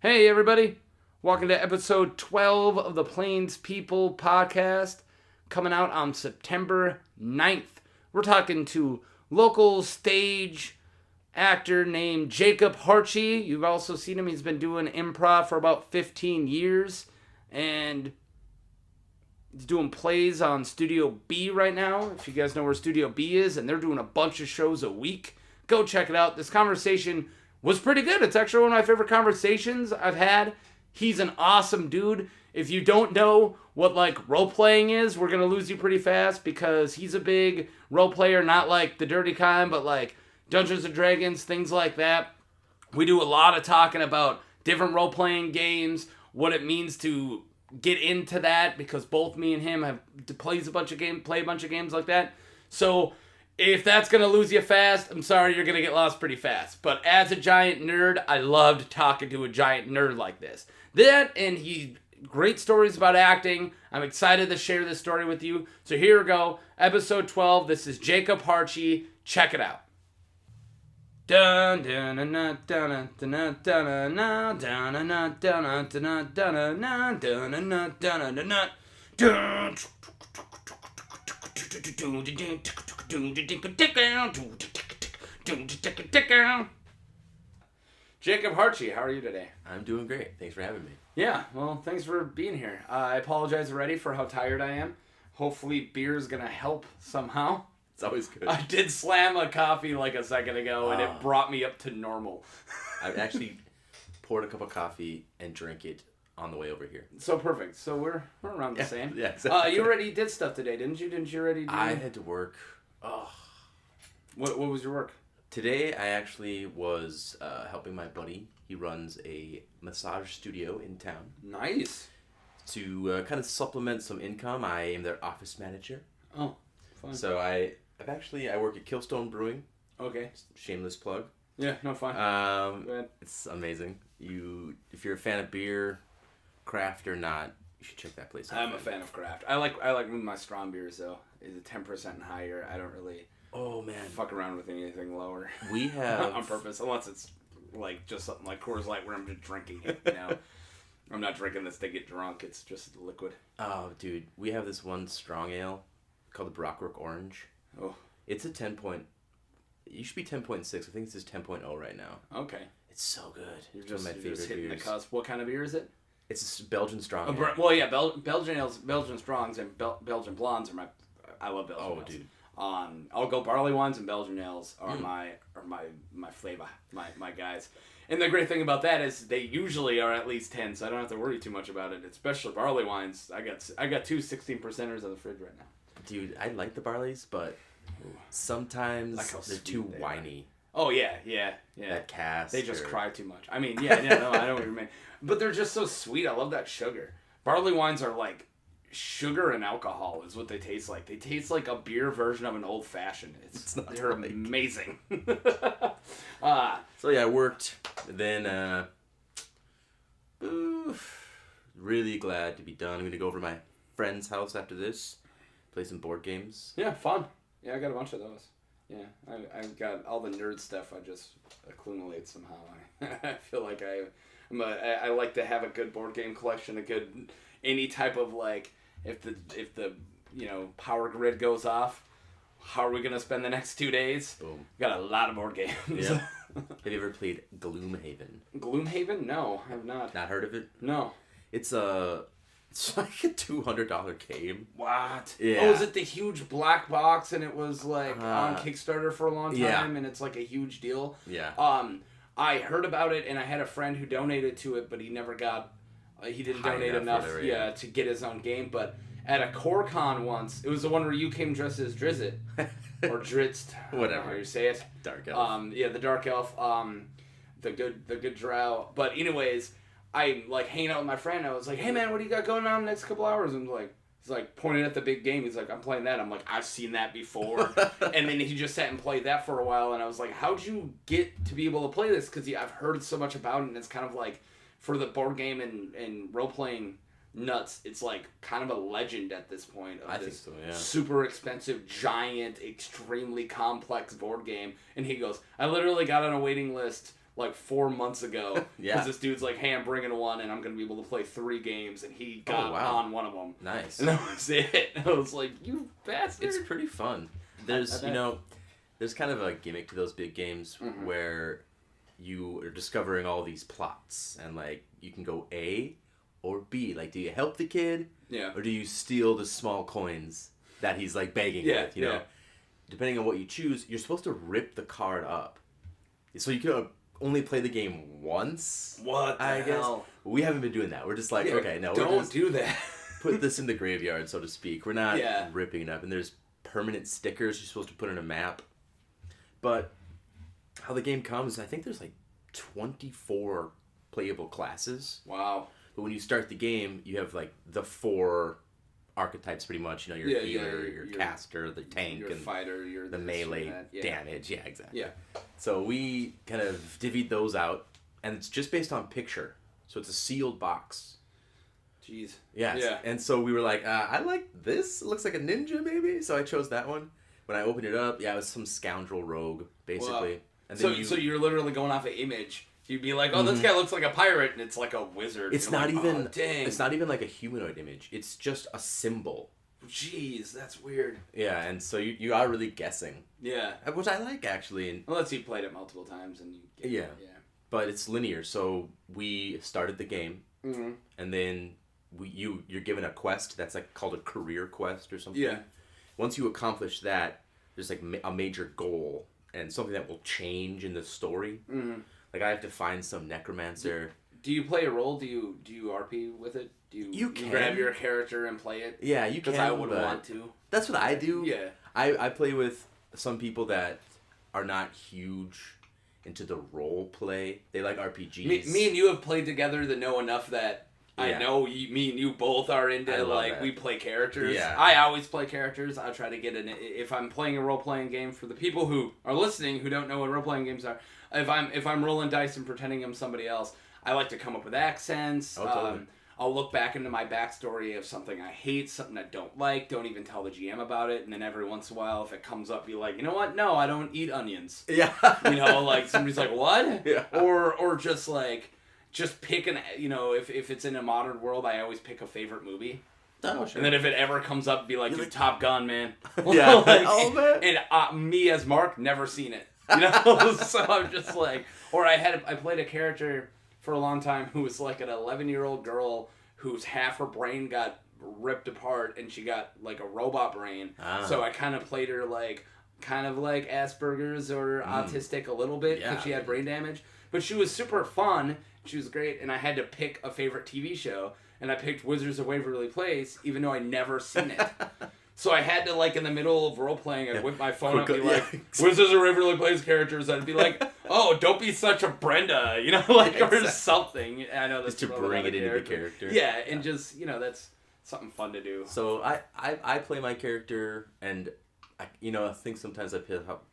Hey, everybody. Welcome to episode 12 of the Plains People podcast, coming out on September 9th. We're talking to local stage actor named Jacob Hartje. You've also seen him. He's been doing improv for about 15 years, and he's doing plays on Studio B right now, if you guys know where Studio B is, and they're doing a bunch of shows a week. Go check it out. This conversation was pretty good. It's actually one of my favorite conversations I've had. He's an awesome dude. If you don't know what role playing is, we're gonna lose you pretty fast because he's a big role player, not like the dirty kind, but like Dungeons and Dragons, things like that. We do a lot of talking about different role playing games, what it means to get into that, because both me and him have play a bunch of games like that. So if that's going to lose you fast, I'm sorry, you're going to get lost pretty fast. But as a giant nerd, I loved talking to a giant nerd like this. That, and he great stories about acting. I'm excited to share this story with you. So here we go. Episode 12. This is Jacob Hartje. Check it out. Dun dun dun dun dun dun dun dun dun dun dun dun dun dun dun dun dun. Jacob Hartje, how are you today? I'm doing great. Thanks for having me. Yeah, well, thanks for being here. I apologize already for how tired I am. Hopefully beer is going to help somehow. It's always good. I did slam a coffee a second ago, and it brought me up to normal. I've actually poured a cup of coffee and drank it on the way over here. So perfect. So we're around the same. Yeah, exactly. You already did stuff today, didn't you? Didn't you already do... I had to work. What was your work? Today I actually was helping my buddy. He runs a massage studio in town. Nice. To kind of supplement some income, I am their office manager. Oh, fun. So I work at Killstone Brewing. Okay. Shameless plug. Yeah, no, fine. Go ahead. It's amazing. If you're a fan of beer, craft or not, you should check that place out. I'm a fan of craft. I like my strong beers though. Is it 10% and higher? I don't really fuck around with anything lower. We have on purpose, unless it's just something like Coors Light where I'm just drinking it. You know, I'm not drinking this to get drunk. It's just liquid. Oh, dude, we have this one strong ale called the Brockwork Orange. Oh, it's a 10 point. It should be 10.6. I think it's just 10.0 right now. Okay. It's so good. You're just hitting the cusp. What kind of beer is it? It's a Belgian strong ale. Well, yeah, Belgian ales, Belgian strongs, and Belgian blondes are I love Belgian ales. Dude. I'll go barley wines and Belgian ales are my flavor, my guys. And the great thing about that is they usually are at least 10, so I don't have to worry too much about it. Especially barley wines. I got two 16%ers in the fridge right now. Dude, I like the barleys, but sometimes they're too whiny. Oh yeah. That cast. They just cry too much. I mean, I know what you mean. But they're just so sweet. I love that sugar. Barley wines are like sugar and alcohol is what they taste like. They taste like a beer version of an old fashioned. They're amazing. So yeah, I worked. Then really glad to be done. I'm gonna go over to my friend's house after this, play some board games. Yeah, fun. Yeah, I got a bunch of those. Yeah, I've got all the nerd stuff. I just accumulate somehow. I feel like I like to have a good board game collection, any type of if the power grid goes off, how are we gonna spend the next 2 days? Boom. Got a lot of board games. Yeah. Have you ever played Gloomhaven? Gloomhaven? No, I have not. Not heard of it? No. It's like a $200 game. What? Yeah. Oh, is it the huge black box and it was on Kickstarter for a long time and it's a huge deal? Yeah. I heard about it and I had a friend who donated to it, but he never got. He didn't donate enough, to get his own game. But at a CoreCon once, it was the one where you came dressed as Drizzit or Dritzt, whatever how you say it. Dark elf. The dark elf. The good drow. But anyways, I hanging out with my friend. I was like, "Hey man, what do you got going on the next couple hours?" And he's pointing at the big game. He's like, "I'm playing that." I'm like, "I've seen that before." And then he just sat and played that for a while. And I was like, "How'd you get to be able to play this?" Because I've heard so much about it, and it's kind of for the board game and role playing nuts, it's kind of a legend at this point. I think so, yeah. Super expensive, giant, extremely complex board game. And he goes, "I literally got on a waiting list like 4 months ago. Yeah. Because this dude's like, hey, I'm bringing one and I'm going to be able to play 3 games. And he got on one of them. Nice. And that was it. I was like, you bastard. It's pretty fun. There's, there's kind of a gimmick to those big games where you are discovering all these plots. And, like, you can go A or B. Like, do you help the kid? Yeah. Or do you steal the small coins that he's, like, begging with, you know? Depending on what you choose, you're supposed to rip the card up. So you can only play the game once. What the hell? We haven't been doing that. We're just like, okay, no. Don't do that. Put this in the graveyard, so to speak. We're not ripping it up. And there's permanent stickers you're supposed to put in a map. But how the game comes, I think there's like 24 playable classes. Wow. But when you start the game, you have like the 4 archetypes pretty much. You know, your healer, your caster, the tank, your and fighter, the melee damage. Yeah, exactly. Yeah. So we kind of divvied those out, and it's just based on picture. So it's a sealed box. Jeez. Yes. Yeah. And so we were like, I like this. It looks like a ninja, maybe. So I chose that one. When I opened it up, it was some scoundrel rogue, basically. Wow. And then so you're literally going off an image. You'd be like, oh, this guy looks like a pirate, and it's like a wizard. It's not even. It's not even like a humanoid image. It's just a symbol. Jeez, that's weird. Yeah, and so you are really guessing. Yeah. Which I like, actually. Unless you played it multiple times and you get yeah. But it's linear, so we started the game, and then you're given a quest that's like called a career quest or something. Yeah. Once you accomplish that, there's like a major goal and something that will change in the story. Mm-hmm. Like I have to find some necromancer. Do you play a role? Do you RP with it? Do you grab your character and play it? Yeah, you can. Because I would want to. That's what I do. Yeah. I play with some people that are not huge into the role play. They like RPGs. Me and you have played together to know enough that I know me and you both are into, like, we play characters. Yeah. I always play characters. I try to get if I'm playing a role-playing game, for the people who are listening who don't know what role-playing games are, if I'm rolling dice and pretending I'm somebody else, I like to come up with accents. Oh, totally. I'll look back into my backstory of something I hate, something I don't like, don't even tell the GM about it, and then every once in a while, if it comes up, be like, you know what? No, I don't eat onions. Yeah. You know, like, somebody's like, what? Yeah. Or just, like, just pick if it's in a modern world, I always pick a favorite movie. Oh, sure. And then if it ever comes up, be like, dude, Top Gun, man. Yeah. Like, oh, man. And me as Mark, never seen it. You know? So I'm just like, or I played a character for a long time who was like an 11-year-old girl whose half her brain got ripped apart and she got like a robot brain. Ah. So I kind of played her like Asperger's or autistic a little bit because she had brain damage. But she was super fun. She was great, and I had to pick a favorite TV show, and I picked Wizards of Waverly Place, even though I'd never seen it. So I had to, like, in the middle of role-playing, I'd whip my phone up and be like, Wizards of Waverly Place characters. I'd be like, oh, don't be such a Brenda, you know, like, or something. I know that's just to bring it into the character. Yeah, and just, you know, that's something fun to do. So I play my character, and, I think sometimes I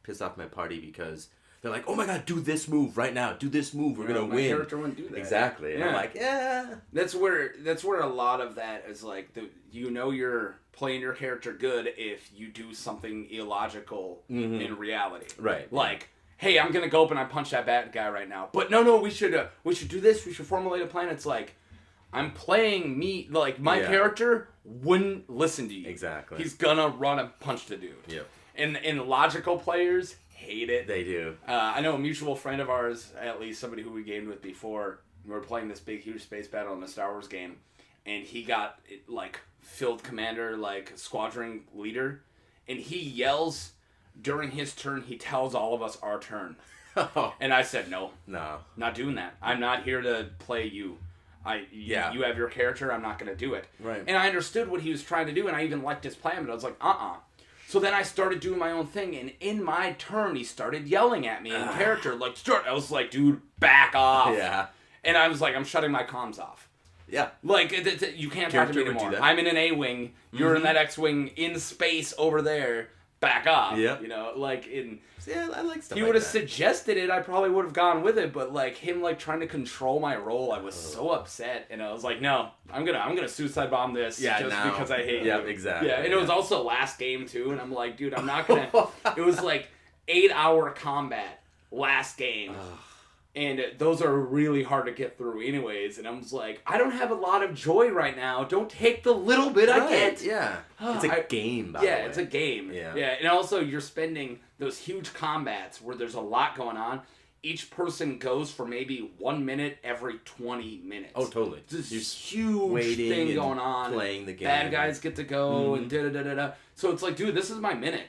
piss off my party because they're like, oh my god, do this move right now. Do this move. We're going to win. My character wouldn't do that. Exactly. And I'm like, yeah. That's where a lot of that is like, you're playing your character good if you do something illogical in reality. Right. Like, hey, I'm going to go up and I punch that bad guy right now. But no, we should do this. We should formulate a plan. It's like, I'm playing me, like, my character wouldn't listen to you. Exactly. He's going to run and punch the dude. Yep. And logical players hate it. They do. I know a mutual friend of ours, at least somebody who we gamed with before, we were playing this big, huge space battle in a Star Wars game, and he got, like, field commander, like, squadron leader, and he yells during his turn, he tells all of us our turn. And I said, no, not doing that. I'm not here to play you. You have your character, I'm not going to do it. Right. And I understood what he was trying to do, and I even liked his plan, but I was like, So then I started doing my own thing, and in my turn, he started yelling at me in character, like, I was like, dude, back off. Yeah. And I was like, I'm shutting my comms off. Yeah. Like, you can't talk to me anymore. I'm in an A-wing, you're in that X-wing, in space over there, back off. Yeah. You know, like, Yeah, I like stuff he would have suggested it, I probably would have gone with it, but, like, him, like, trying to control my role, I was so upset, and I was like, no, I'm gonna suicide bomb this because I hate you. Yeah, exactly. Yeah, and it was also last game, too, and I'm like, dude, I'm not gonna... It was, like, 8-hour combat last game, And those are really hard to get through anyways. And I'm just like, I don't have a lot of joy right now. Don't take the little bit I get. Yeah. It's a game, by the way. Yeah, it's a game. Yeah. And also, you're spending those huge combats where there's a lot going on. Each person goes for maybe 1 minute every 20 minutes. Oh, totally. This huge thing going on. Playing the game. Bad guys get to go and da-da-da-da-da. So it's like, dude, this is my minute.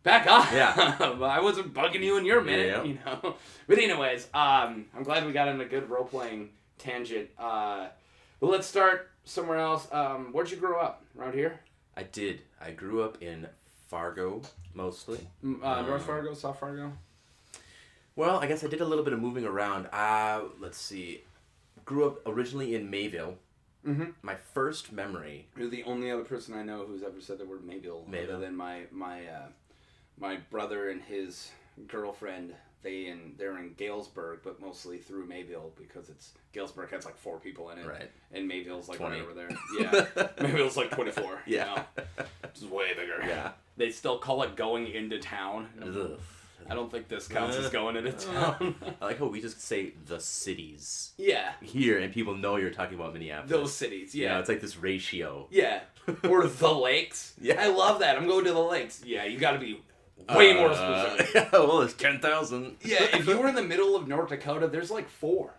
Back off. Yeah. I wasn't bugging you in your minute, Yeah. you know. But anyways, I'm glad we got on a good role-playing tangent. But let's start somewhere else. Where'd you grow up? Around here? I did. I grew up in Fargo, mostly. North Fargo, South Fargo? Well, I guess I did a little bit of moving around. Let's see. Grew up originally in Mayville. Mm-hmm. My first memory... You're the only other person I know who's ever said the word Mayville. Other than my brother and his girlfriend, they're in Galesburg, but mostly through Mayville because Galesburg has like 4 people in it, right? And Mayville's like 20. right over there. Yeah, Mayville's like 24. Yeah, you know? Which is way bigger. Yeah, they still call it going into town. I don't think this counts as going into town. I like how we just say the cities. Yeah. Here, and people know you're talking about Minneapolis. Those cities, yeah. You know, it's like this ratio. Yeah. Or the lakes. Yeah. I love that. I'm going to the lakes. Yeah, you got to be way more specific. Yeah, well, it's 10,000. Yeah, if you were in the middle of North Dakota, there's like 4.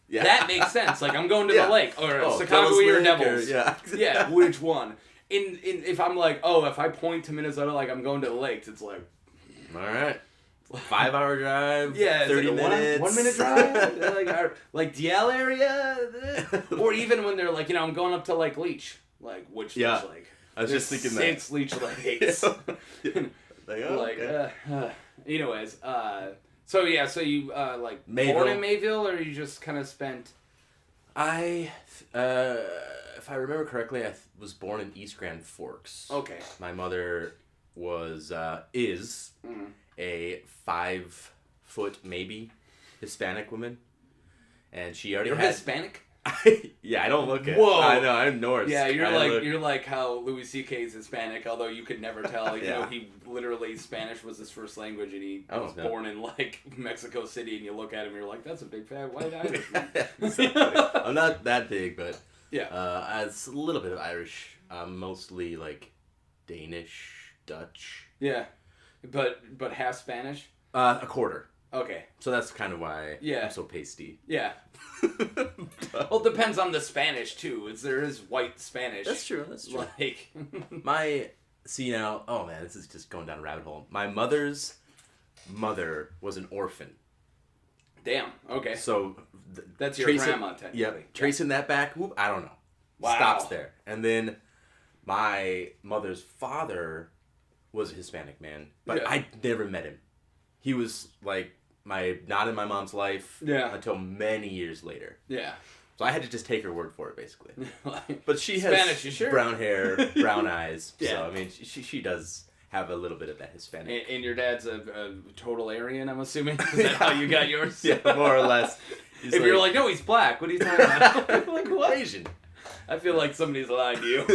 Yeah. That makes sense. Like, I'm going to the lake. Or Chicago or Devils. Yeah, which one? If I'm like, if I point to Minnesota like I'm going to the lakes, it's like... All right. 5-hour drive. Yeah, 30 minutes. 1 minute drive. like DL area, or even when they're like, I'm going up to Lake Leech, like which Leech Lake? I was just thinking 6 Leech Lakes. Anyways, so you like Mayville. Born in Mayville, or you just kind of spent? If I remember correctly, I was born in East Grand Forks. Okay. My mother is a 5-foot maybe Hispanic woman, and she already You're Hispanic? Yeah, I don't look it. Whoa. I know, I'm Norse. Yeah, you're like how Louis C.K. is Hispanic, although you could never tell. He literally Spanish was his first language, and he was born in like Mexico City, and you look at him, and you're like, that's a big fat white Irishman. I'm not that big, but it's a little bit of Irish. Mostly like Danish, Dutch. Yeah. But half Spanish? A quarter. Okay. So that's kind of why I'm so pasty. Yeah. Well, it depends on the Spanish, too. There is white Spanish. That's true. Like... oh man, this is just going down a rabbit hole. My mother's mother was an orphan. Damn, okay. So... that's your grandma, technically. Yep. Tracing that back, I don't know. Wow. Stops there. And then my mother's father was a Hispanic man, but I never met him. He was like not in my mom's life until many years later. Yeah. So I had to just take her word for it, basically. But she has Spanish, you sure? Brown hair, brown eyes. Yeah. So I mean, she does have a little bit of that Hispanic. And your dad's a total Aryan, I'm assuming. Is that how you got yours? Yeah, more or less. If you're like, no, he's black. What are you talking about? Like, what? Asian. I feel like somebody's lying to you.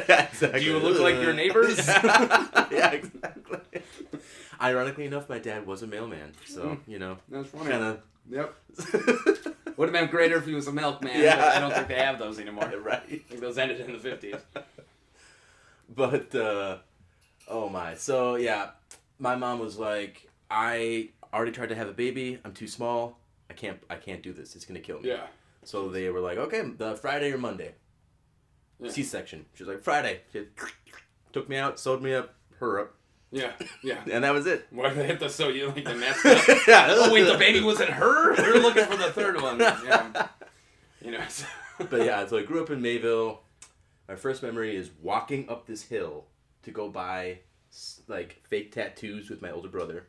Yeah, exactly. Do you look like your neighbors? Yeah, exactly. Ironically enough, my dad was a mailman, so, That's funny. Kinda... Yep. Would have been greater if he was a milkman, yeah. but I don't think they have those anymore. Right. I think those ended in the 50s. But, oh my. So, yeah, my mom was like, I already tried to have a baby. I'm too small. I can't do this. It's going to kill me. Yeah. So they were like, okay, the Friday or Monday. Yeah. C-section. She was like, Friday. She took me out, sewed me up, her up. Yeah, yeah. And that was it. Why did they hit the sew you like the messed up? Yeah. Oh wait, the baby wasn't her? They're looking for the third one. Yeah. But yeah, so I grew up in Mayville. My first memory is walking up this hill to go buy like fake tattoos with my older brother.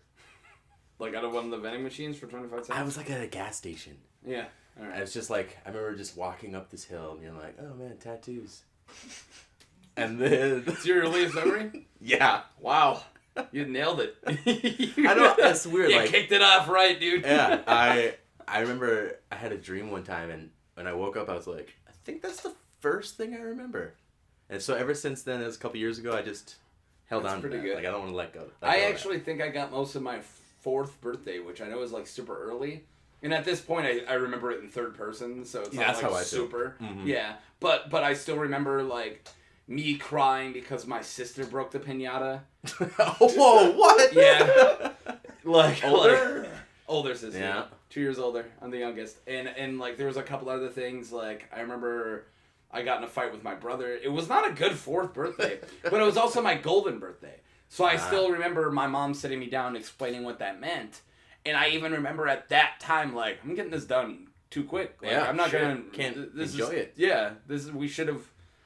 Like out of one of the vending machines for 25 cents? I was like at a gas station. Yeah. All right. I was just like, I remember just walking up this hill and you're like, oh man, tattoos. And then... It's your earliest memory? Yeah. Wow. You nailed it. I know, that's weird. You kicked it off right, dude. Yeah. I remember I had a dream one time and when I woke up I was like, I think that's the first thing I remember. And so ever since then, it was a couple years ago, I just held on to that. Good. Like, I don't want to let go. I actually think I got most of my 4th birthday, which I know is like super early. And at this point, I remember it in third person, so it's not that's like how I super. feel. Mm-hmm. Yeah, but I still remember like me crying because my sister broke the piñata. Whoa, what? Yeah, Older sister. Yeah, 2 years older. I'm the youngest, and like there was a couple other things. Like I remember I got in a fight with my brother. It was not a good 4th birthday, but it was also my golden birthday. So I still remember my mom sitting me down and explaining what that meant. And I even remember at that time, like, I'm getting this done too quick. Like, I'm not going to... Can't enjoy it. Yeah. We should have...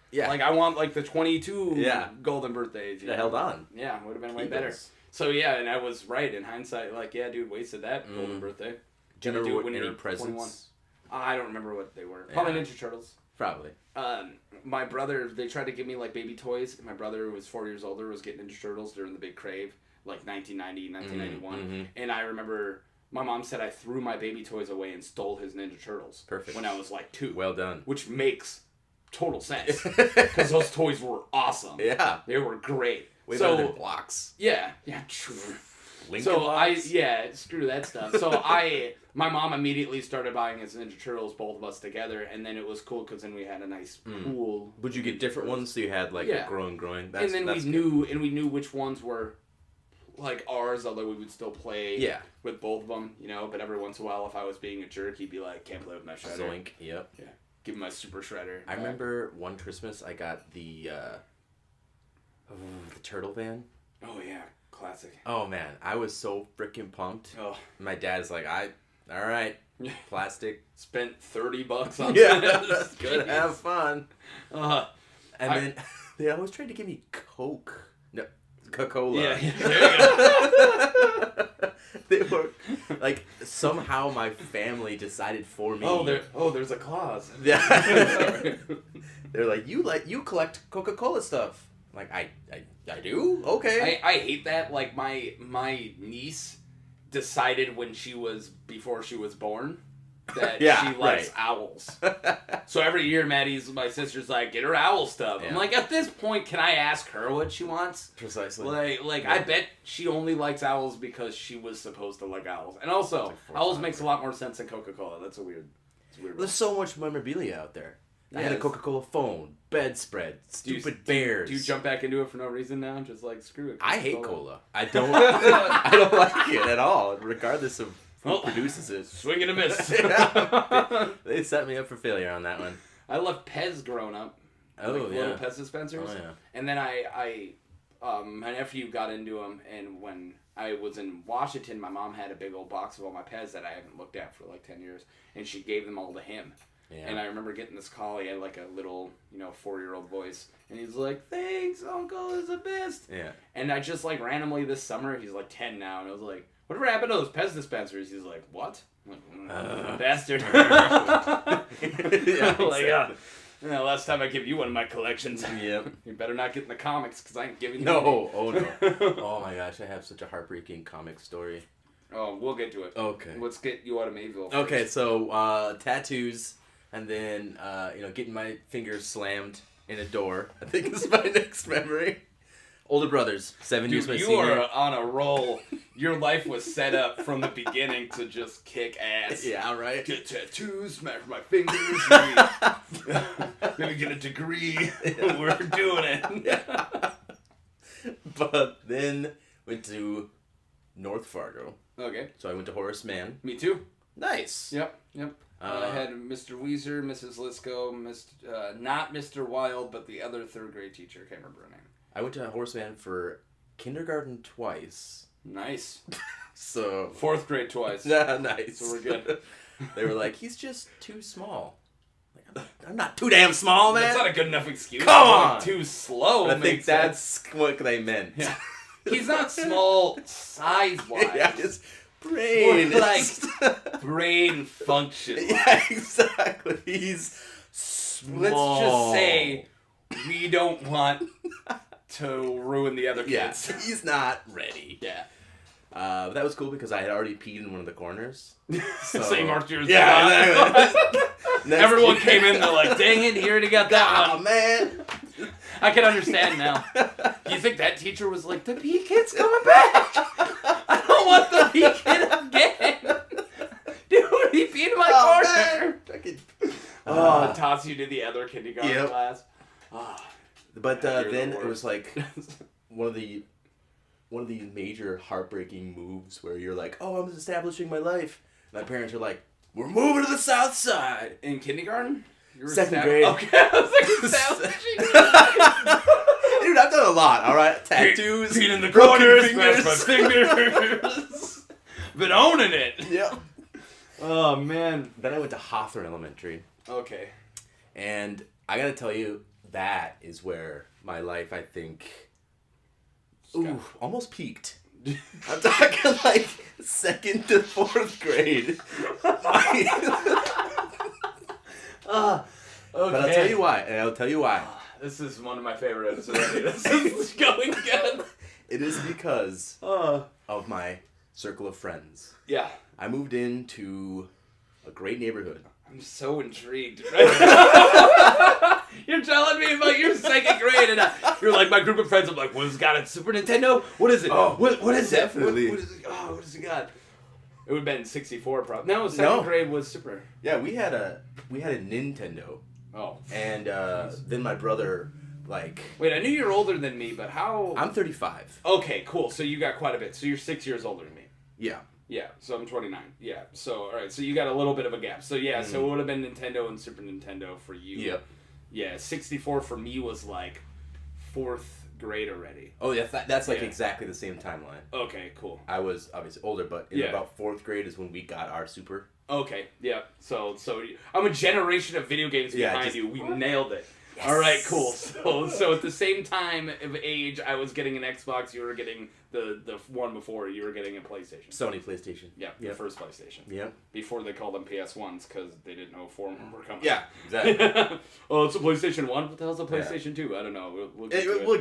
Yeah. Like, I want, like, the 22 golden birthdays. You held on. Yeah, would have been way better. So, yeah, and I was right. In hindsight, like, yeah, dude, wasted that golden birthday. Do you remember any presents? 21. I don't remember what they were. Probably Ninja Turtles. Probably. My brother, they tried to give me, like, baby toys. My brother, who was 4 years older, was getting Ninja Turtles during the big crave. Like 1990, 1991. Mm-hmm. And I remember my mom said I threw my baby toys away and stole his Ninja Turtles. Perfect. When I was like 2. Well done. Which makes total sense. Because those toys were awesome. Yeah. They were great. Way better than blocks. Yeah. Yeah, true. Lincoln blocks? Screw that stuff. So my mom immediately started buying his Ninja Turtles, both of us together, and then it was cool because then we had a nice pool. Would you get different ones so you had like a growing? And then we knew which ones were like ours, although we would still play with both of them, you know, but every once in a while if I was being a jerk, he'd be like, can't play with my shredder. Zoink, yep. Yeah. Give him my super shredder. I remember one Christmas I got the turtle van. Oh yeah, classic. Oh man, I was so freaking pumped. Oh. My dad's like, alright, plastic. Spent $30 on that's good, have fun. And then they always tried to give me Coke. No, Coca-Cola. Yeah, there you go. They were like, somehow my family decided for me. There's a clause. Yeah. They're like, you collect Coca-Cola stuff. I'm like, I do? Okay. I hate that. Like my niece decided before she was born that she likes owls. So every year my sister's like, get her owl stuff. Yeah. I'm like, at this point, can I ask her what she wants? Precisely. I bet she only likes owls because she was supposed to like owls. And also, owls makes a lot more sense than Coca-Cola. That's a weird There's so much memorabilia out there. I had a Coca-Cola phone, bedspread, stupid bears. Do you jump back into it for no reason now? Just like, screw it. I hate cola. I don't like it at all, regardless of who produces it. Swing and a miss. They set me up for failure on that one. I loved Pez growing up. Little Pez dispensers. Oh, yeah. And then my nephew got into them, and when I was in Washington, my mom had a big old box of all my Pez that I haven't looked at for like 10 years, and she gave them all to him. Yeah. And I remember getting this call. He had like a little, 4-year-old voice. And he's like, thanks, Uncle, is the best. Yeah. And I just like randomly this summer, he's like 10 now. And I was like, whatever happened to those Pez dispensers? He's like, what? I'm like, bastard. Last time I give you one of my collections. Yep. You better not get in the comics because I ain't giving you No. Oh my gosh, I have such a heartbreaking comic story. Oh, we'll get to it. Okay. Let's get you out of Mayville first. Okay, so tattoos. And then, getting my fingers slammed in a door, I think is my next memory. Older brothers, 7 years my senior. You are on a roll. Your life was set up from the beginning to just kick ass. Yeah, right? Get tattoos, smash my fingers, maybe get a degree. We're doing it. Yeah. But then went to North Fargo. Okay. So I went to Horace Mann. Me too. Nice. Yep. I had Mr. Weezer, Mrs. Lisco, not Mr. Wild, but the other 3rd grade teacher. I can't remember her name. I went to Horace Mann for kindergarten twice. Nice. So 4th grade twice. Yeah, nice. So we're good. They were like, he's just too small. I'm not too damn small, man. That's not a good enough excuse. Come on. Too slow. But I think that's what they meant. Yeah. He's not small size-wise. Yeah, just brain. Brain function. Yeah, exactly. He's small. Let's just say we don't want to ruin the other kids. Yeah, he's not ready. Yeah. But that was cool because I had already peed in one of the corners. So you marked yours. Yeah, exactly. Everyone came in, they're like, dang it, he already got that one. Oh, man. I can understand now. Do you think that teacher was like, the pee kid's coming back? I don't want the pee kid again. Dude, class, you did the other kindergarten class. But then it was like one of the major heartbreaking moves where you're like, oh, I'm establishing my life. My parents are like, we're moving to the South Side. In kindergarten? You were second grade. Okay, I was like, establishing. Dude, I've done a lot, alright? Tattoos. Feet in the corners, smash my fingers. Been owning it. Yep. Oh, man. Then I went to Hawthorne Elementary. Okay. And I gotta tell you, that is where my life, I think, almost peaked. I'm talking like 2nd to 4th grade. Okay. But I'll tell you why, and I'll tell you why. This is one of my favorite episodes. This is going good. It is because of my circle of friends. Yeah. I moved into a great neighborhood. I'm so intrigued right now. You're telling me about your 2nd grade, and you're like, my group of friends, I'm like, what's got a Super Nintendo? What is it? Oh, what is definitely. What is it? Oh, what has it got? It would have been 64 probably. No, 2nd grade was Super. Yeah, we had a Nintendo. Oh. And then my brother, like... Wait, I knew you were older than me, but how... I'm 35. Okay, cool. So you got quite a bit. So you're 6 years older than me. Yeah. Yeah, so I'm 29. Yeah, so, alright, so you got a little bit of a gap. So, yeah, so it would have been Nintendo and Super Nintendo for you. Yep. Yeah, 64 for me was, like, 4th grade already. Oh, yeah, that's like exactly the same timeline. Okay, cool. I was obviously older, but in about 4th grade is when we got our Super. Okay, yeah, so I'm a generation of video games behind you. We nailed it. Yes. All right, cool. So at the same time of age, I was getting an Xbox. You were getting the one before. You were getting a PlayStation. Sony PlayStation. Yeah, the first PlayStation. Yeah. Before they called them PS1s because they didn't know 4 were coming. Yeah, exactly. Oh, it's a PlayStation 1. What the hell's a PlayStation 2? I don't know. We'll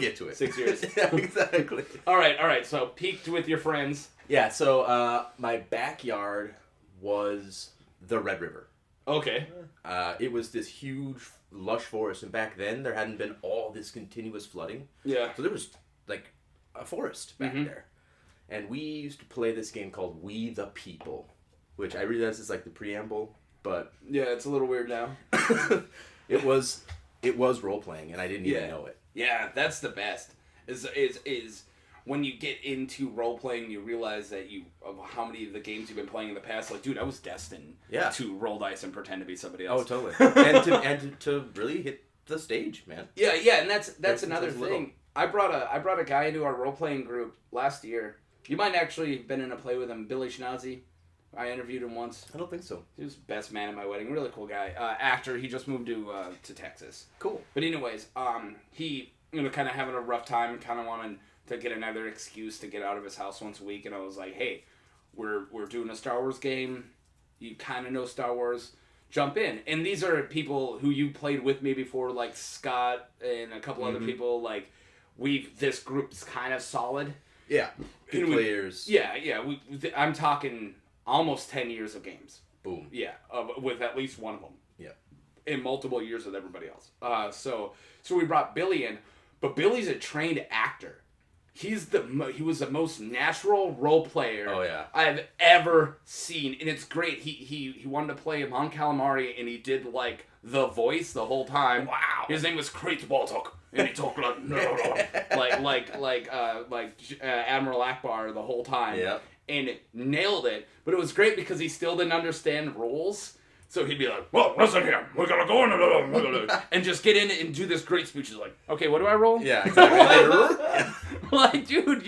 get to it. 6 years. Yeah, exactly. All right. So peaked with your friends. Yeah. So my backyard was the Red River. Okay. It was this huge, lush forest, and back then there hadn't been all this continuous flooding. Yeah. So there was like a forest back there, and we used to play this game called We the People, which I realize is like the preamble, but yeah, it's a little weird now. it was role playing, and I didn't even know it. Yeah, that's the best. Is when you get into role playing, you realize that of how many of the games you've been playing in the past. Like, dude, I was destined to roll dice and pretend to be somebody else. Oh, totally. and to really hit the stage, man. Yeah, and that's another thing. I brought a guy into our role playing group last year. You might actually have been in a play with him, Billy Schnauzy. I interviewed him once. I don't think so. He was best man at my wedding. Really cool guy. Actor. He just moved to Texas. Cool. But anyways, he kind of having a rough time, kind of wanting to get another excuse to get out of his house once a week, and I was like, hey, we're doing a Star Wars game. You kind of know Star Wars. Jump in. And these are people who you played with me before, like Scott and a couple other people. Like, this group's kind of solid. Yeah. Good players. I'm talking almost 10 years of games. Boom. Yeah, with at least one of them. Yeah. In multiple years with everybody else. So we brought Billy in, but Billy's a trained actor. He was the most natural role player I've ever seen, and it's great. He wanted to play Mon Calamari, and he did like the voice the whole time. Wow. His name was Crate Baltok, and he talked like Admiral Akbar the whole time. Yeah. And nailed it. But it was great because he still didn't understand rules. So he'd be like, well, listen here, we're going to go in and just get in and do this great speech. He's like, okay, what do I roll? Yeah, exactly. Like, dude,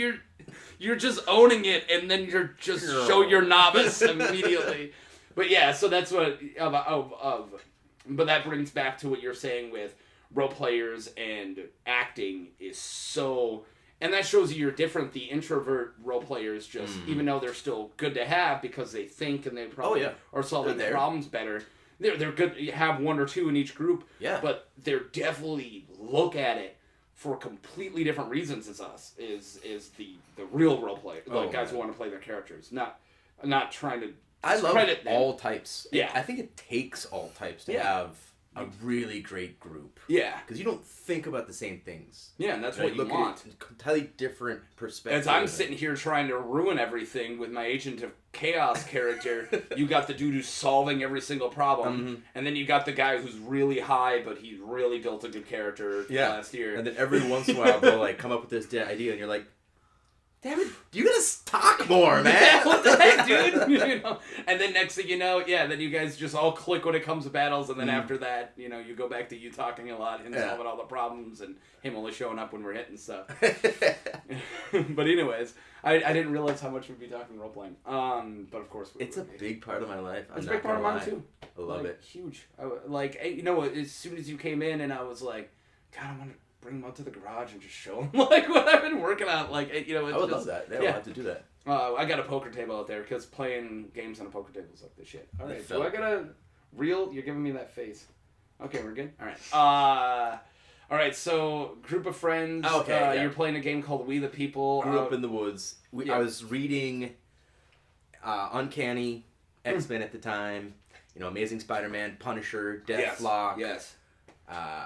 you're just owning it, and then you're just show your novice immediately. But yeah, so that's what, but that brings back to what you're saying with role players and acting is so... And that shows you're different. The introvert role players just, even though they're still good to have because they think and they probably are solving problems better, they're good. You have one or two in each group, but they're definitely look at it for completely different reasons as us. Is the real role player, guys who want to play their characters, not trying to. I love all types. Yeah, I think it takes all types to have a really great group. Yeah. Because you don't think about the same things. Yeah, and that's what you want. Entirely different perspectives. As I'm sitting here trying to ruin everything with my Agent of Chaos character, you got the dude who's solving every single problem, and then you got the guy who's really high, but he really built a good character last year. And then every once in a while they'll like come up with this idea, and you're like, damn it, you gotta talk more, man. Yeah, what the heck, dude? You know? And then next thing you know, then you guys just all click when it comes to battles, and then after that, you go back to you talking a lot, him solving all the problems, and him only showing up when we're hitting stuff. But anyways, I didn't realize how much we'd be talking role-playing. But of course... It's a big part of my life. It's a big part of mine, too. I love it. Huge. As soon as you came in, and I was like, God, I want to bring them out to the garage and just show them what I've been working on. I would love that. They will have to do that. I got a poker table out there because playing games on a poker table is like the shit. All right, do I got a real? You're giving me that face. Okay, we're good. All right. All right. So group of friends. Okay. You're playing a game called We the People. Grew up in the woods. I was reading Uncanny X-Men at the time. Amazing Spider-Man, Punisher, Deathlock. Yes.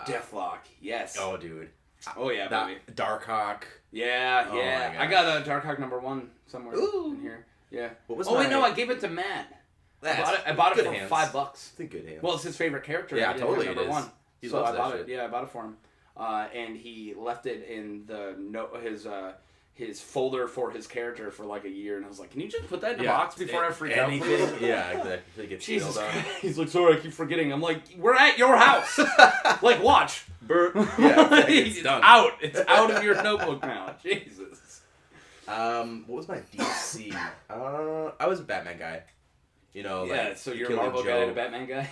Deathlock, yes. Oh, dude. Oh, yeah, baby. Darkhawk. Yeah. Oh, I got a Darkhawk #1 somewhere in here. Yeah. What was wait, no, I gave it to Matt. I bought it for $5. It's in good hands. Well, it's his favorite character. Yeah, totally it is. #1. He so loves I bought that it. shit. Yeah, I bought it for him. And he left it in his folder for his character for like a year, and I was like, can you just put that in a box before I freak out? Yeah, exactly. Jesus Christ. He's like, sorry, I keep forgetting. I'm like, we're at your house. Like, watch. Yeah, it's done. It's out of your notebook now. Jesus. What was my DC? I was a Batman guy. So you're a Marvel guy and a Batman guy?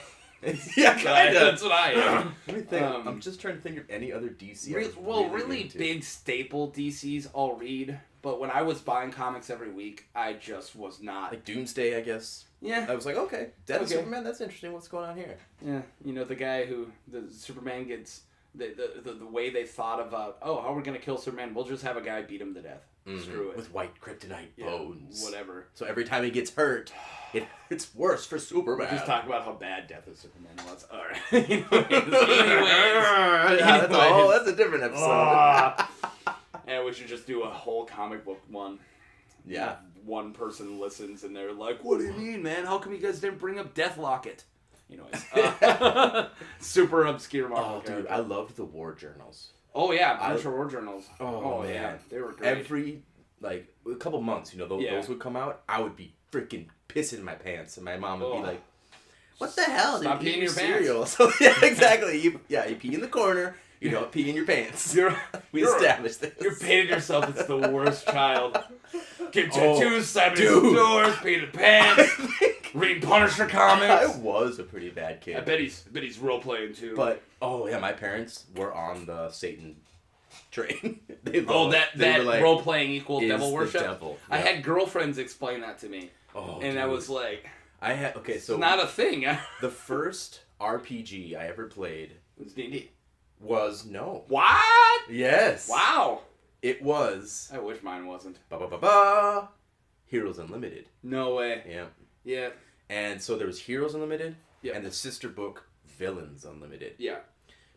Yeah, kind of. That's what I am. Let me think. I'm just trying to think of any other DC. Really big staple DCs I'll read, but when I was buying comics every week, I just was not. Like Doomsday, I guess. Yeah. I was like, okay, Death of Superman, that's interesting. What's going on here? Yeah. The guy who, the Superman gets, the way they thought about, how are we going to kill Superman? We'll just have a guy beat him to death. Screw it. With white kryptonite bones. Whatever. So every time he gets hurt, it's worse for Superman. We'll just talk about how bad Death of Superman was. All right. That's a different episode. And we should just do a whole comic book one. Yeah. One person listens and they're like, what do you mean, man? How come you guys didn't bring up Deathlocket? Super obscure Marvel character. Dude, I loved the war journals. Oh, yeah. Punisher war journals. Oh, man. Yeah. They were great. Every, a couple months, those would come out. I would be freaking pissing my pants. And my mom would be like, what the hell? Stop peeing in your cereal. pants. So, yeah, exactly. You pee in the corner. You don't pee in your pants. We established this. You painted yourself as the worst child. Get tattoos, slapping doors, painted pants, reading Punisher comics. I was a pretty bad kid. I bet he's role playing too. But my parents were on the Satan train. That like, role playing equal devil worship. Devil. Yeah. I had girlfriends explain that to me, and I was like, so it's not a thing. The first RPG I ever played was D&D. Was no. What? Yes. Wow. It was. I wish mine wasn't. Heroes Unlimited. No way. Yeah. Yeah. And so there was Heroes Unlimited and the sister book Villains Unlimited. Yeah.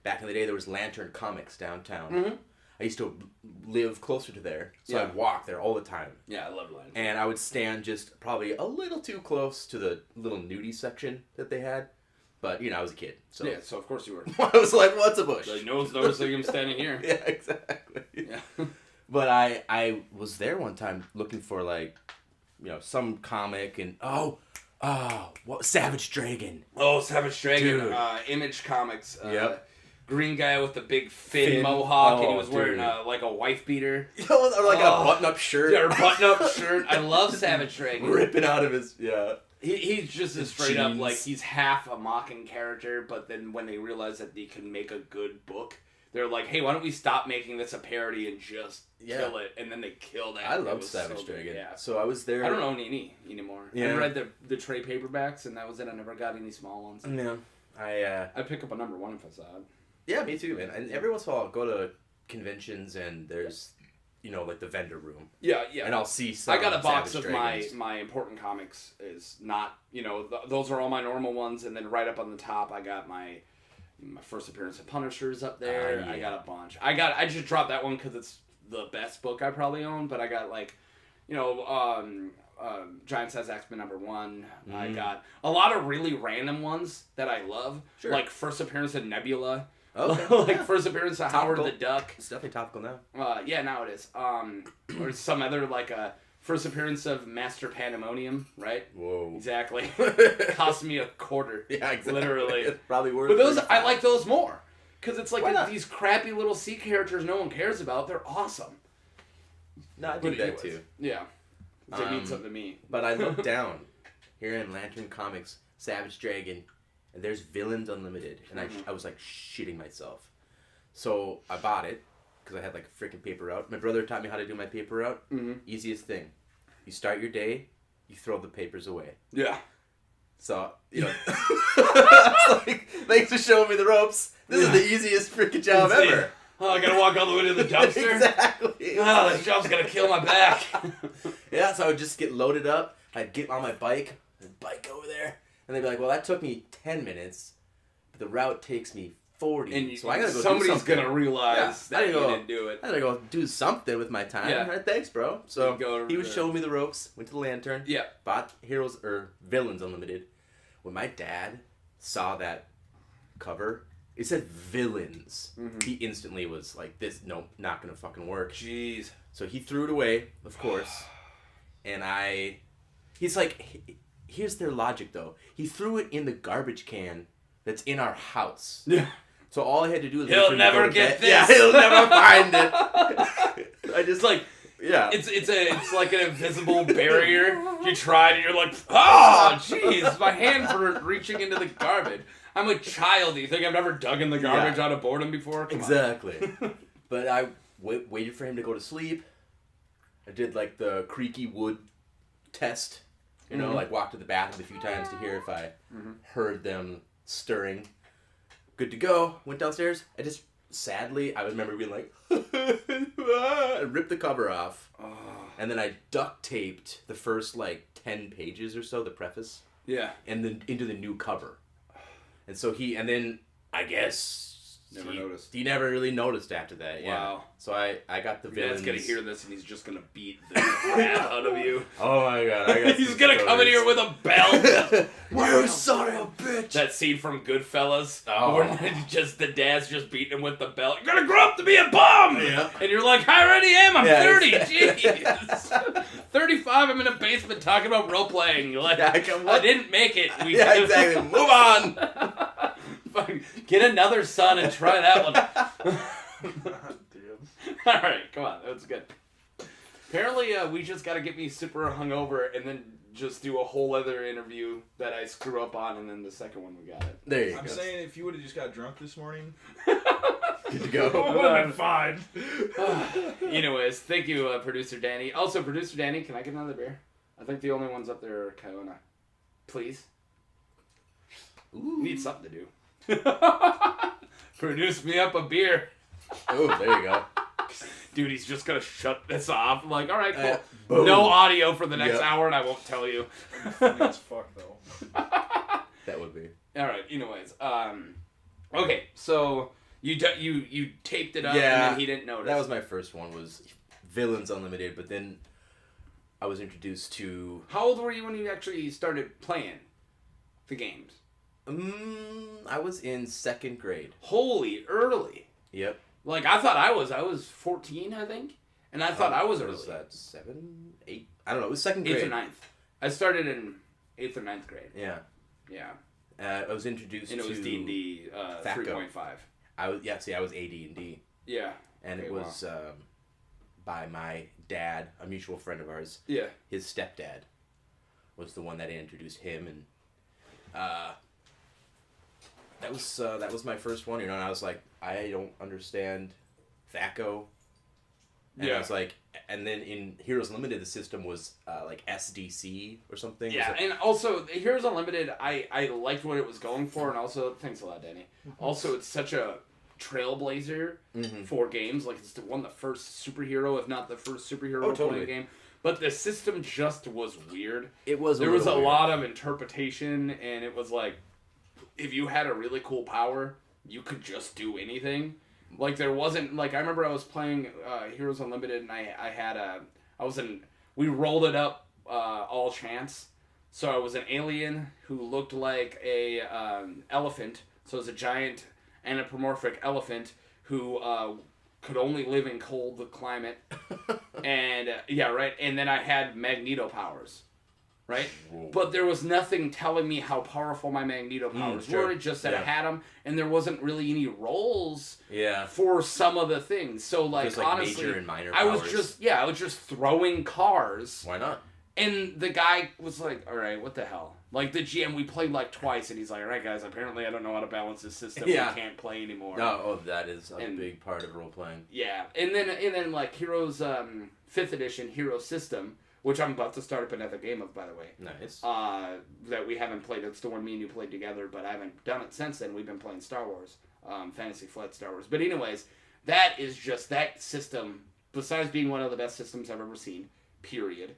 Back in the day, there was Lantern Comics downtown. Mm-hmm. I used to live closer to there, so I'd walk there all the time. Yeah, I love Lantern. And I would stand just probably a little too close to the little nudie section that they had. But, I was a kid. So yeah, so of course you were. I was like, what's a bush? Like, no one's noticing him standing here. Yeah, exactly. Yeah. But I was there one time looking for, some comic and, what Savage Dragon. Oh, Savage Dragon. Dude. Image Comics. Yep. Green guy with the big fin mohawk, and he was wearing, a wife beater. Or a button-up shirt. Yeah, or button-up shirt. I love Savage Dragon. Ripping out of his, He's just as straight up, he's half a mocking character, but then when they realize that they can make a good book, they're like, hey, why don't we stop making this a parody and just kill it? And then they killed it. I loved Savage Dragon. Yeah. So I was there. I don't own any anymore. Yeah. I read the trade paperbacks, and that was it. I never got any small ones. Yeah. I'd pick up a #1 if I saw it. Yeah, me too, man. And every once in a while I'll go to conventions, and there's... the vendor room. Yeah. And I'll see some I got a box Savage of Dragons. my important comics is not, those are all my normal ones, and then right up on the top I got my My first appearance of Punisher's up there. I got a bunch. I just dropped that one because it's the best book I probably own, but I got like, Giant Size X-Men #1. I got a lot of really random ones that I love. Sure. Like first appearance of Nebula. Okay. First appearance of Howard the Duck. It's definitely topical now. Yeah, now it is. Or some other like first appearance of Master Pandemonium, right? Whoa. Exactly. Cost me $0.25. Yeah, exactly. Literally. It's probably worth it. But those, I like those more. Because it's like these crappy little C characters no one cares about. They're awesome. No, I do that too. Yeah. They mean something to me. But I look down here in Lantern Comics, Savage Dragon, and there's Villains Unlimited. And I was like shitting myself. So I bought it. Because I had like a freaking paper route. My brother taught me how to do my paper route. Easiest thing. You start your day, you throw the papers away. Yeah. So, it's like, thanks for showing me the ropes. This is the easiest freaking job ever. Oh, I gotta walk all the way to the dumpster? Exactly. Oh, this job's gonna kill my back. Yeah, so I would just get loaded up. I'd get on my bike, and bike over there. And they'd be like, well, that took me 10 minutes. But the route takes me 40. And so I gotta go somebody's gonna realize that you didn't do it. I gotta go do something with my time. Yeah. Right, thanks, bro. So he was showing me the ropes, went to the Lantern. Yeah. Bought Villains Unlimited. When my dad saw that cover, it said Villains. He instantly was like, this, nope, not gonna fucking work. Jeez. So he threw it away, of course. And he's like, here's their logic though. He threw it in the garbage can that's in our house. Yeah. So all I had to do is he'll never get this. Yeah, he'll never find it. I just like, yeah. It's like an invisible barrier. You tried and you're like, oh, jeez, my hand for reaching into the garbage. I'm a child. Do you think I've never dug in the garbage out of boredom before? Come exactly. But I waited for him to go to sleep. I did like the creaky wood test. Like walked to the bathroom a few times to hear if I heard them stirring. Good to go. Went downstairs. I remember being like, I ripped the cover off. Oh. And then I duct taped the first like 10 pages or so, the preface. Yeah. And then into the new cover. And so then I guess never noticed. He never really noticed after that. Yeah. Wow. So I got the Villains. Dad's gonna hear this and he's just gonna beat the crap out of you. Oh my god! He's gonna come in here with a belt. You son of a bitch! That scene from Goodfellas, where just the dad's just beating him with the belt. You're gonna grow up to be a bum. Yeah. And you're like, I already am. I'm 30. Jeez. 35. I'm in a basement talking about role playing. You're like, I didn't make it. Exactly. Move on. Get another son and try that one. Alright, come on. That was good. Apparently, we just got to get me super hungover and then just do a whole other interview that I screw up on, and then the second one we got it. There you go. I'm saying if you would have just got drunk this morning, good to go. Would have been fine. Anyways, thank you, Producer Danny. Also, Producer Danny, can I get another beer? I think the only ones up there are Kiona. Please. Ooh. Need something to do. Produce me up a beer. Oh, there you go. Dude, he's just gonna shut this off. I'm like, alright, cool. No audio for the next hour, and I won't tell you. Funny as fuck, though. That would be. Alright, anyways. Okay, so you taped it up, and then he didn't notice. That was my first one, was Villains Unlimited, but then I was introduced to... How old were you when you actually started playing the games? I was in 2nd grade. Holy, early. Yep. Like, I thought I was 14, I think. And I thought I was early. Was that 7, 8? I don't know. It was 2nd grade. 8th or 9th. I started in 8th or 9th grade. Yeah. Yeah. I was introduced to... And it was D&D 3.5. I was AD&D. Yeah. And it was by my dad, a mutual friend of ours. Yeah. His stepdad was the one that introduced him, and that was my first one, and I was like, I don't understand THAC0. And I was like, and then in Heroes Unlimited, the system was like SDC or something. Yeah, and also Heroes Unlimited, I liked what it was going for, and also thanks a lot, Danny. Also, it's such a trailblazer for games. Like, it's one of the first superhero, if not the first superhero playing game. But the system just was weird. It was. There was a lot of interpretation, and it was like, if you had a really cool power, you could just do anything. Like, there wasn't, like, I remember I was playing Heroes Unlimited, and we rolled it up all chance. So I was an alien who looked like a elephant. So it was a giant anthropomorphic elephant who could only live in cold climate. And, right. And then I had Magneto powers. Right? Whoa. But there was nothing telling me how powerful my Magneto powers were. It just that I had them, and there wasn't really any roles for some of the things. So, like honestly, major and minor I powers. I was just throwing cars. Why not? And the guy was like, all right, what the hell? Like, the GM, we played like twice, and he's like, all right, guys, apparently I don't know how to balance this system. Yeah. We can't play anymore. No, that is a big part of role-playing. Yeah. And then like, Heroes 5th edition Hero System, which I'm about to start up another game of, by the way. Nice. That we haven't played. It's the one me and you played together, but I haven't done it since then. We've been playing Star Wars. Fantasy Flight Star Wars. But anyways, that is just, that system, besides being one of the best systems I've ever seen, period,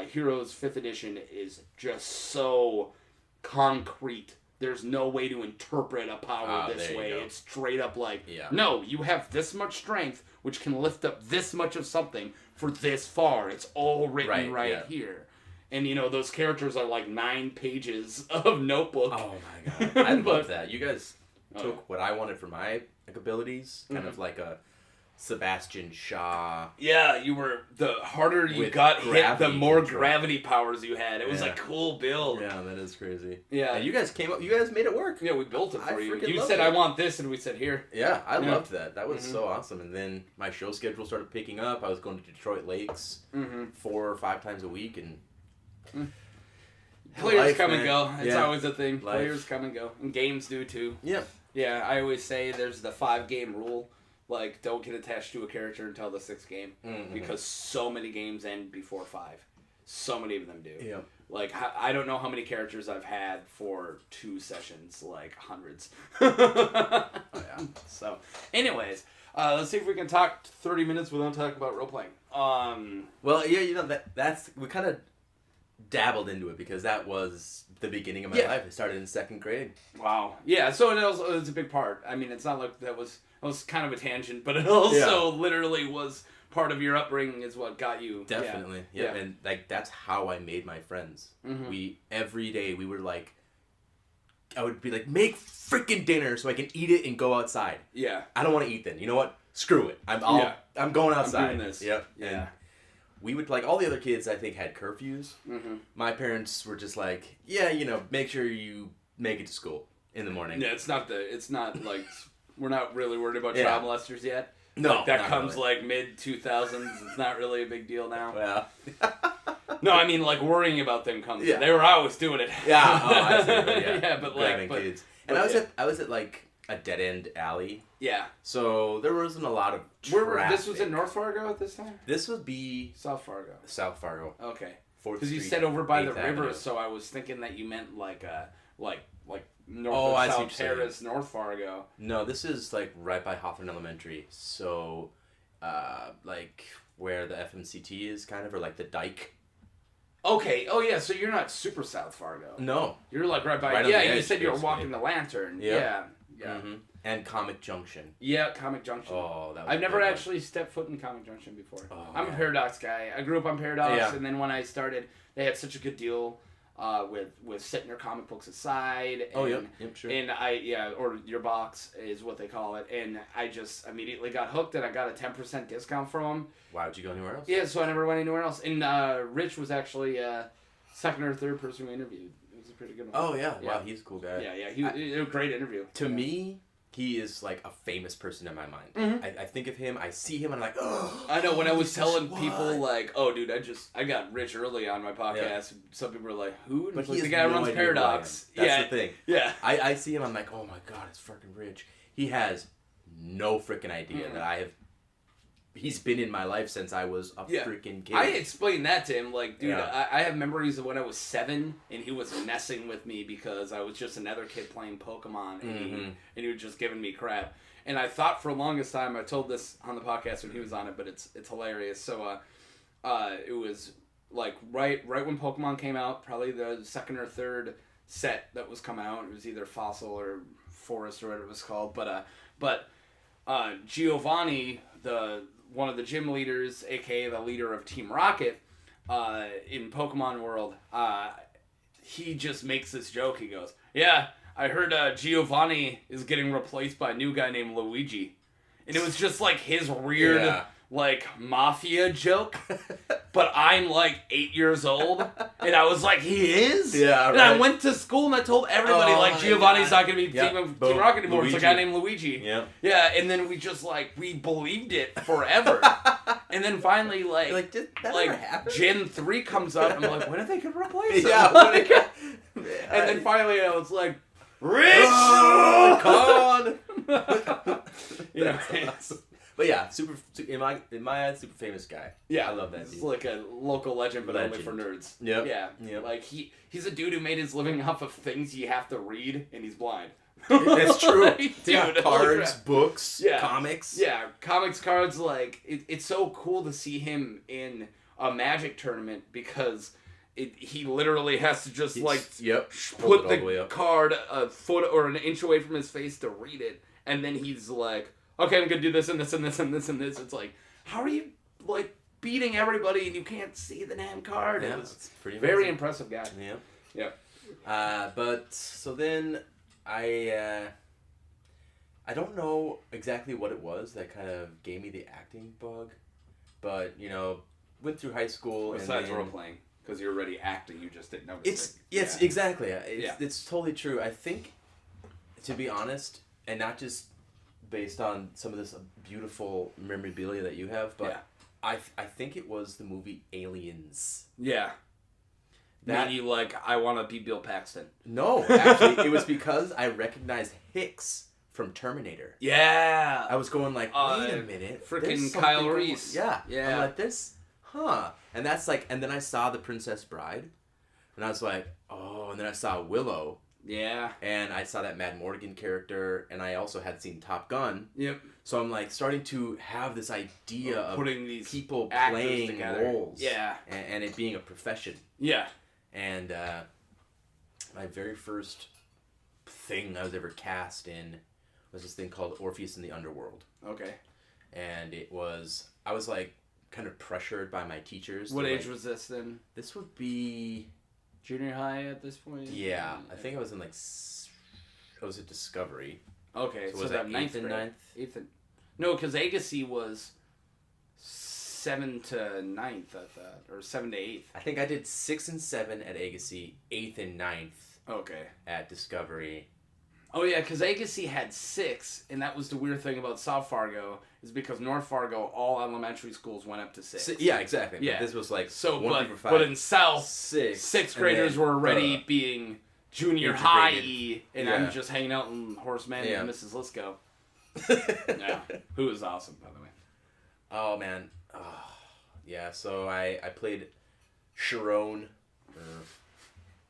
Heroes 5th edition is just so concrete. There's no way to interpret a power this way. It's straight up like, no, you have this much strength, which can lift up this much of something for this far. It's all written right here. And, those characters are like 9 pages of notebook. Oh, my God. I love that. You guys took what I wanted for my abilities, kind of like a Sebastian Shaw. Yeah, you were, the harder you got hit, the more gravity powers you had. It was a cool build. Yeah, that is crazy. Yeah. And you guys made it work. Yeah, we built it for you. You said, I want this, and we said, here. Yeah, I loved that. That was so awesome. And then my show schedule started picking up. I was going to Detroit Lakes 4 or 5 times a week, and players come and go. It's always a thing. Players come and go. And games do, too. Yeah. Yeah, I always say there's the 5-game rule. Like, don't get attached to a character until the 6th game. Because so many games end before 5. So many of them do. Yeah. Like, I don't know how many characters I've had for 2 sessions. Like, hundreds. So, anyways, let's see if we can talk 30 minutes without talking about role-playing. Well, yeah, that's... We kind of dabbled into it because that was the beginning of my life. I started in 2nd grade. Wow. Yeah, so it was a big part. I mean, it's not like that was kind of a tangent, but it also literally was part of your upbringing is what got you. Definitely. Yeah. And like that's how I made my friends. Every day we were like, I would be like, make freaking dinner so I can eat it and go outside. Yeah. I don't want to eat then. You know what? Screw it. I'm going outside. I'm doing this. Yep. Yeah. And we would, like, all the other kids I think had curfews. My parents were just like, make sure you make it to school in the morning. Yeah, it's not like we're not really worried about child molesters yet. No, like, that comes really. Like mid-2000s. It's not really a big deal now. Well, no, I mean like worrying about them comes. Yeah. They were always doing it. Yeah, I see. Yeah, but like, kids. And I was at like a dead end alley. Yeah. So there wasn't a lot of traffic. This was in North Fargo at this time. This would be South Fargo. South Fargo. Okay. Because you said over by the river, so I was thinking that you meant like North or South Terrace, North Fargo. No, this is like right by Hawthorne Elementary. So, like where the FMCT is, kind of, or like the dike. Okay. Oh yeah. So you're not super South Fargo. No. You're like right by. Right yeah. You said you were walking the Lantern. Yeah. And Comic Junction. Yeah, Comic Junction. Oh, that was I've never actually stepped foot in Comic Junction before. Oh, I'm a Paradox guy. I grew up on Paradox, and then when I started, they had such a good deal with setting your comic books aside. And, yep, sure. And or your box is what they call it. And I just immediately got hooked, and I got a 10% discount from them. Why would you go anywhere else? Yeah, so I never went anywhere else. And Rich was actually second or third person we interviewed. It was a pretty good one. Oh, yeah. Wow, he's a cool guy. Yeah. He was a great interview. To me, he is like a famous person in my mind. I think of him, I see him, and I'm like, oh. I know, when I was telling people, like, oh, dude, I got Rich early on my podcast. Yeah. Some people were like, who? And but like, the guy runs Paradox. That's the thing. Yeah. I see him, I'm like, oh my God, it's freaking Rich. He has no freaking idea that he's been in my life since I was a freaking kid. I explained that to him, like, dude, I have memories of when I was 7, and he was messing with me because I was just another kid playing Pokemon, and he was just giving me crap. And I thought for the longest time, I told this on the podcast when he was on it, but it's hilarious. So, it was, like, right when Pokemon came out, probably the second or third set that was coming out. It was either Fossil or Forest or whatever it was called. But Giovanni, one of the gym leaders, aka the leader of Team Rocket, in Pokemon World, he just makes this joke. He goes, "Yeah, I heard Giovanni is getting replaced by a new guy named Luigi," and it was just like his weird like mafia joke. But I'm like 8 years old, and I was like, "He is." Yeah, and I went to school and I told everybody like Giovanni's not gonna be Team Rocket anymore. Luigi. It's a guy named Luigi. Yeah. Yeah, and then we just we believed it forever. And then finally, did that ever happen? Gen 3 comes up, and I'm like, when are they going to replace him? Yeah, and then finally, I was like, Rich! Con! Awesome. But yeah, in my eyes, super famous guy. Yeah, I love that dude. He's like a local legend, but only for nerds. Yep. Yeah. Like, he's a dude who made his living off of things you have to read, and he's blind. That's true. Dude, cards, books, comics. Yeah, comics, cards. Like it's so cool to see him in a Magic tournament because he literally has to just put the card a foot or an inch away from his face to read it, and then he's like, "Okay, I'm gonna do this and this and this and this and this." It's like, how are you beating everybody and you can't see the damn card? Yeah, it was it's pretty very impressive guy. Yeah. Yeah. But so then. I don't know exactly what it was that kind of gave me the acting bug, but went through high school. Besides role playing, because you're already acting, you just didn't notice. Exactly. It's totally true. I think, to be honest, and not just based on some of this beautiful memorabilia that you have, but I think it was the movie Aliens. Yeah. That you I want to be Bill Paxton. No, actually, it was because I recognized Hicks from Terminator. Yeah. I was going wait a minute. Freaking Kyle Reese. Yeah. I'm like, and that's and then I saw The Princess Bride, and I was like, oh, and then I saw Willow. Yeah. And I saw that Mad Morgan character, and I also had seen Top Gun. Yep. So I'm starting to have this idea of putting these people playing together. roles. Yeah. And it being a profession. Yeah. And my very first thing I was ever cast in was this thing called Orpheus in the Underworld. Okay. And I was kind of pressured by my teachers. What age was this then? This would be... Junior high at this point? Yeah. I think I was in I was at Discovery. Okay, so was that 8th and 9th? No, because Agassi was 7 to 9th, I thought, or 7 to 8th. I think I did 6 and 7 at Agassi, 8th and 9th. Okay. At Discovery. Oh yeah, because Agassi had 6, and that was the weird thing about South Fargo, is because North Fargo, all elementary schools went up to 6. Yeah, exactly. Yeah. But this was but in South, 6 6th graders were already being junior high, and I'm just hanging out in Horseman and Mrs. Lisco. Yeah, who is awesome, by the way. Oh man. Yeah, so I played Sharon.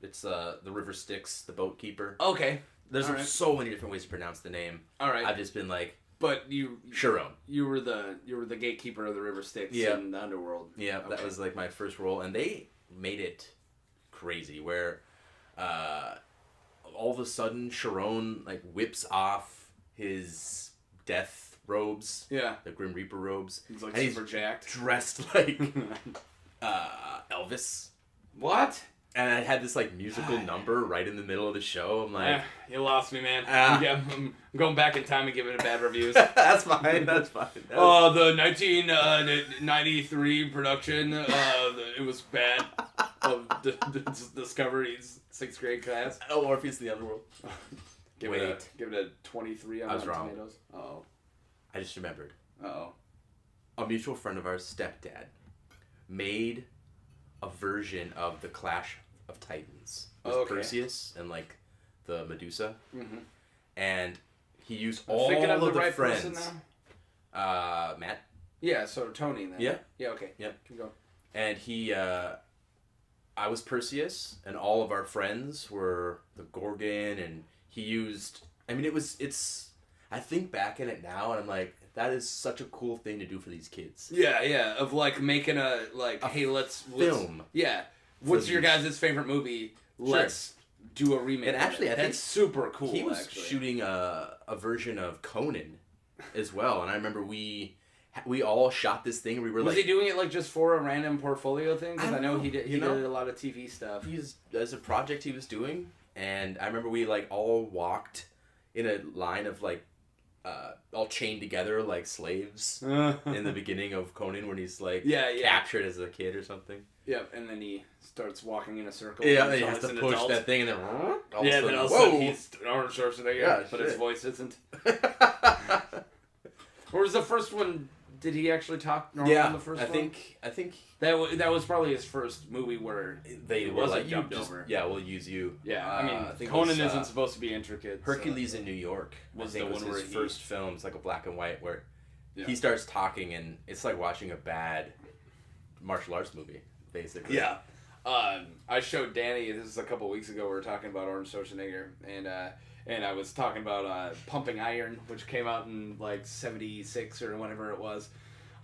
It's the River Styx, the boat keeper. Okay. There's so many different ways to pronounce the name. All right. I've just been but you Sharon. You were the gatekeeper of the River Styx in the underworld. Yeah, that was my first role, and they made it crazy where all of a sudden Sharon whips off his death robes. Yeah. The Grim Reaper robes. He's and super jacked. Dressed like Elvis. What? And I had this musical number right in the middle of the show. I'm like, you lost me, man. I'm going back in time and giving it bad reviews. That's fine. That's fine. The 1993 production. It was bad. Of Discovery's 6th grade class. Oh, Orpheus in the Underworld. Give it a 23 on Rotten Tomatoes. Oh. I just remembered. Uh-oh. A mutual friend of ours' stepdad made a version of the Clash of Titans with Perseus and the Medusa, and he used all of the right friends. Matt. Yeah, so Tony then. Yeah. Yeah. Okay. Yeah. Keep going. And I was Perseus, and all of our friends were the Gorgon, and he used. I mean, it's. I think back in it now, and I'm like, that is such a cool thing to do for these kids. Yeah, of making hey, let's film. Yeah. What's your guys' favorite movie? Let's do a remake. And actually, I think that's super cool. He was shooting a version of Conan as well, and I remember we all shot this thing. We were was he doing it like just for a random portfolio thing? Because I know he did. He did a lot of TV stuff. As a project he was doing, and I remember we like all walked in a line of like all chained together like slaves in the beginning of Conan when he's like captured as a kid or something. Yeah, and then he starts walking in a circle. Yeah, he has to push that thing, and then then all of a sudden he's Arnold Schwarzenegger, but his voice isn't. Or was the first one? Did he actually talk normal in the first one? I think that was probably his first movie where they was like jumped over. Yeah, we'll use you. Yeah, I mean Conan isn't supposed to be intricate. Hercules in New York was the one where his first film. It's like a black and white where he starts talking, and it's like watching a bad martial arts movie, basically. Yeah. I showed Danny, this is a couple weeks ago, we were talking about Arnold Schwarzenegger, and I was talking about Pumping Iron, which came out in like 76 or whenever it was.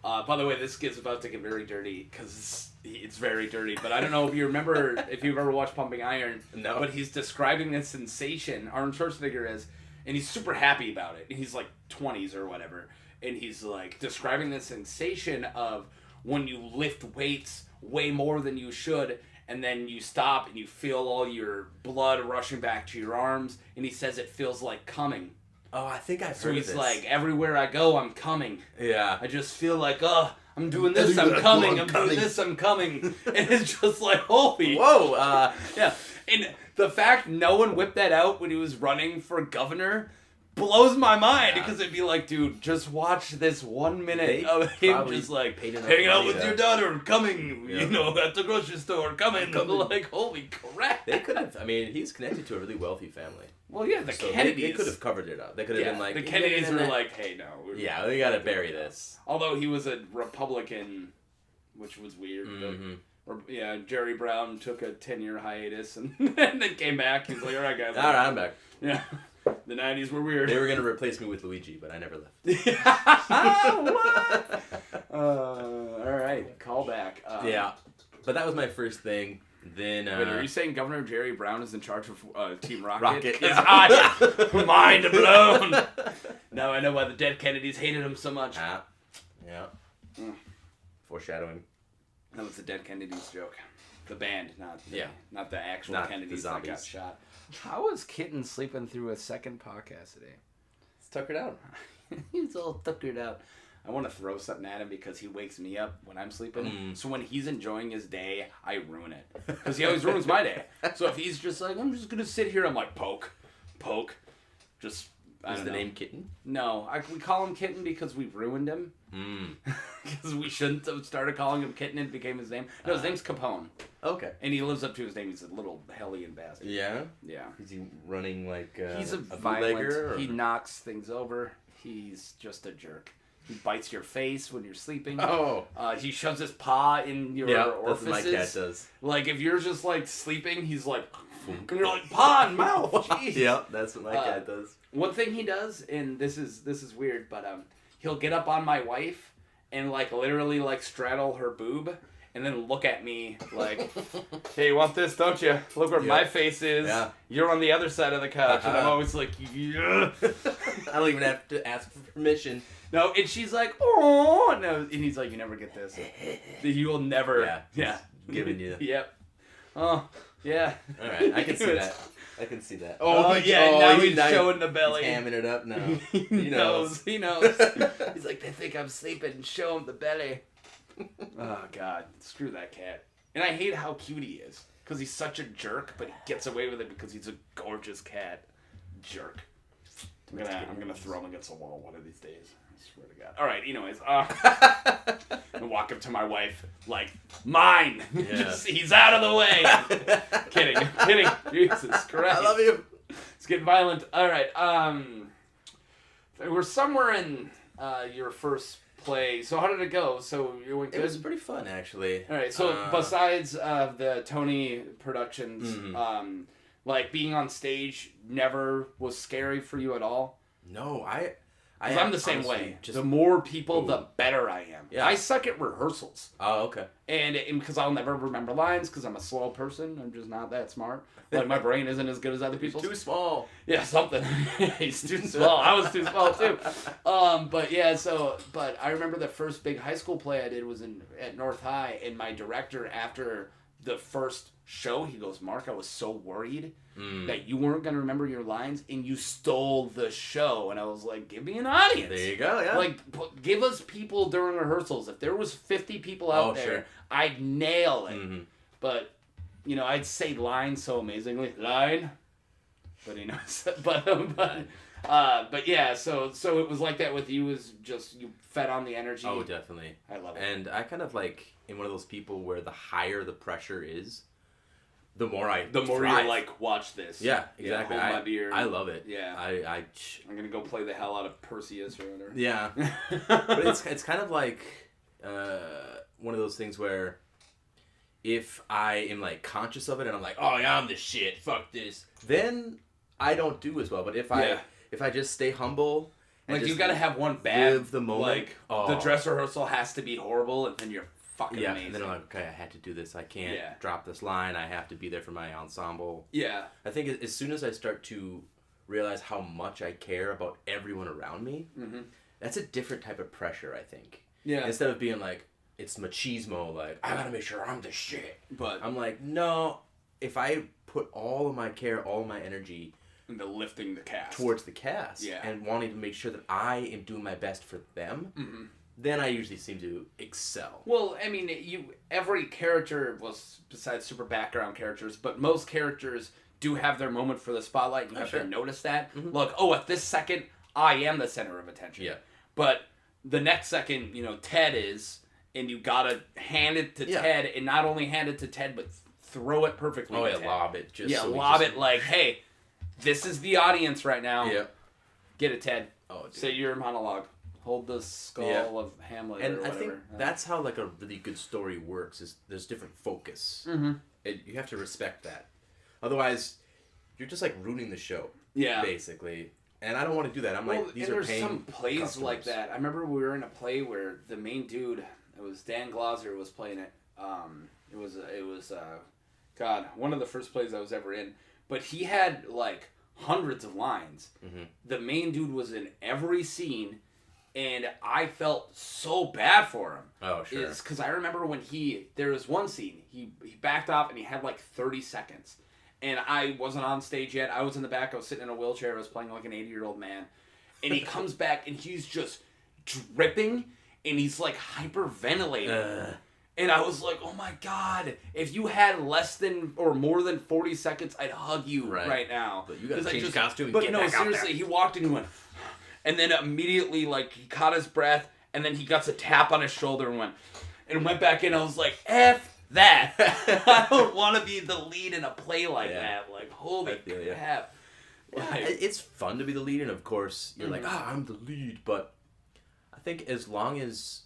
By the way, this is about to get very dirty, because it's very dirty, but I don't know if you remember, if you've ever watched Pumping Iron, no. But he's describing this sensation, Arnold Schwarzenegger is, and he's super happy about it, and he's like 20s or whatever, and he's like describing the sensation of when you lift weights way more than you should, and then you stop and you feel all your blood rushing back to your arms, and he says it feels like coming. Oh, I think I've heard So of he's this. like, everywhere I go, I'm coming. Yeah. I just feel like, I'm doing this, I'm coming, I'm doing this, I'm coming. And it's just like, holy. Whoa. Yeah. And the fact no one whipped that out when he was running for governor blows my mind, because it'd be like, dude, just watch this 1 minute of him just like hanging out with your daughter, coming, at the grocery store, coming. Like, holy crap. They could have, I mean, he's connected to a really wealthy family. Well, yeah, the Kennedys. They could have covered it up. They could have been like... The Kennedys were like, hey, no. We gotta bury this. Although he was a Republican, which was weird. Mm-hmm. Jerry Brown took a 10-year hiatus and then came back. He was like, all right, guys. All right, I'm back. Yeah. The 90s were weird. They were going to replace me with Luigi, but I never left. What? All right, call back. Yeah, but that was my first thing. Then, wait, are you saying Governor Jerry Brown is in charge of Team Rocket? Rocket, Because I mind blown. Now I know why the dead Kennedys hated him so much. Yeah. Foreshadowing. That was the dead Kennedys joke. The band, not the actual not Kennedys the that got shot. How is Kitten sleeping through a second podcast today? He's tuckered out. He's all tuckered out. I want to throw something at him because he wakes me up when I'm sleeping. So when he's enjoying his day, I ruin it. Because he always ruins my day. So if he's just like, I'm just going to sit here, I'm like, poke. Just, I don't know. Is the name Kitten? No, we call him Kitten because we ruined him. Because we shouldn't have started calling him Kitten and it became his name. No, his name's Capone. Okay. And he lives up to his name. He's a little hellion bastard. Yeah? Yeah. Is he running like he's a bootlegger? Violent. He knocks things over. He's just a jerk. He bites your face when you're sleeping. Oh. He shoves his paw in your orifices. That's what my cat does. Like, if you're just, like, sleeping, he's like... And you're like, paw and mouth, jeez. Yeah, that's what my cat does. One thing he does, and this is weird, but he'll get up on my wife and, like, literally, like, straddle her boob and then look at me like, hey, you want this, don't you? Look where my face is. Yeah. You're on the other side of the couch. And I'm always like, yeah. I don't even have to ask for permission. No, and she's like, oh, no. And he's like, you never get this. You will never. Yeah. Giving you. Yep. Oh, yeah. All right, I can see that. I can see that. Oh yeah, now he's showing the belly. He's hamming it up now. He knows. He's like, they think I'm sleeping. Show him the belly. Oh, God. Screw that cat. And I hate how cute he is. Because he's such a jerk, but he gets away with it because he's a gorgeous cat. Jerk. I'm gonna throw him against the wall one of these days. I swear to God. All right, anyways. And walk up to my wife like, mine. Yeah. He's out of the way. Kidding. Jesus Christ. I love you. It's getting violent. All right. We're somewhere in your first play. So how did it go? So you went good? It was pretty fun, actually. All right. So besides the Tony productions, like being on stage never was scary for you at all? No, Because I'm the same way. The more people, the better I am. Yeah. I suck at rehearsals. Oh, okay. And because I'll never remember lines because I'm a slow person. I'm just not that smart. Like, my brain isn't as good as other people's. Too small. Yeah, something. He's too small. I was too small, too. But I remember the first big high school play I did was at North High, and my director, after the first show, he goes, Mark, I was so worried that you weren't going to remember your lines, and you stole the show. And I was like, give me an audience. There you go, yeah. Like, give us people during rehearsals. If there was 50 people out there, sure. I'd nail it. Mm-hmm. But, I'd say line so amazingly. Line. But, but yeah, so it was like that with you, is just, you fed on the energy. Oh, definitely. I love it. And I kind of like, in one of those people where the higher the pressure is, the more you're like, watch this. Yeah, exactly. Hold my beer. I love it. Yeah. I'm gonna go play the hell out of Perseus or whatever. Yeah. But it's kind of like one of those things where if I am like conscious of it and I'm like, oh yeah, I'm the shit, fuck this, then I don't do as well. But if I just stay humble, like, you gotta have one bad live the moment. Like, the dress rehearsal has to be horrible, and then you're fucking amazing. And then I'm like, okay, I had to do this. I can't drop this line. I have to be there for my ensemble. Yeah. I think as soon as I start to realize how much I care about everyone around me, that's a different type of pressure, I think. Yeah. Instead of being like, it's machismo, like, I gotta make sure I'm the shit. But I'm like, no, if I put all of my care, all of my energy into lifting the cast towards the cast and wanting to make sure that I am doing my best for them, then I usually seem to excel. Well, I mean, every character, besides super background characters, but most characters do have their moment for the spotlight, and you have to notice that. Look, at this second, I am the center of attention. Yeah. But the next second, Ted is, and you gotta hand it to Ted, and not only hand it to Ted, but throw it perfectly to Ted. Lob it. Lob it like, hey, this is the audience right now. Yeah. Get it, Ted. Oh, dude. Say your monologue. Hold the skull of Hamlet and or whatever. I think that's how like a really good story works, is there's different focus. You have to respect that. Otherwise, you're just like ruining the show. Yeah. Basically. And I don't want to do that. I'm like, these are paying some plays customers. like that. I remember we were in a play where the main dude, it was Dan Glauser, was playing it. It was one of the first plays I was ever in. But he had like hundreds of lines. The main dude was in every scene, and I felt so bad for him. Oh, sure. Because I remember when there was one scene, he backed off and he had like 30 seconds. And I wasn't on stage yet. I was in the back. I was sitting in a wheelchair. I was playing like an 80-year-old man. And he comes back and he's just dripping and he's like hyperventilating. And I was like, oh my God, if you had less than or more than 40 seconds, I'd hug you right now. But you got to change costume and get back out there. But seriously, he walked in and went, and then immediately, like, he caught his breath, and then he got a tap on his shoulder and went back in. I was like, F that. I don't want to be the lead in a play like that. Like, holy crap. Like, it's fun to be the lead, and of course, you're like, I'm the lead, but I think as long as,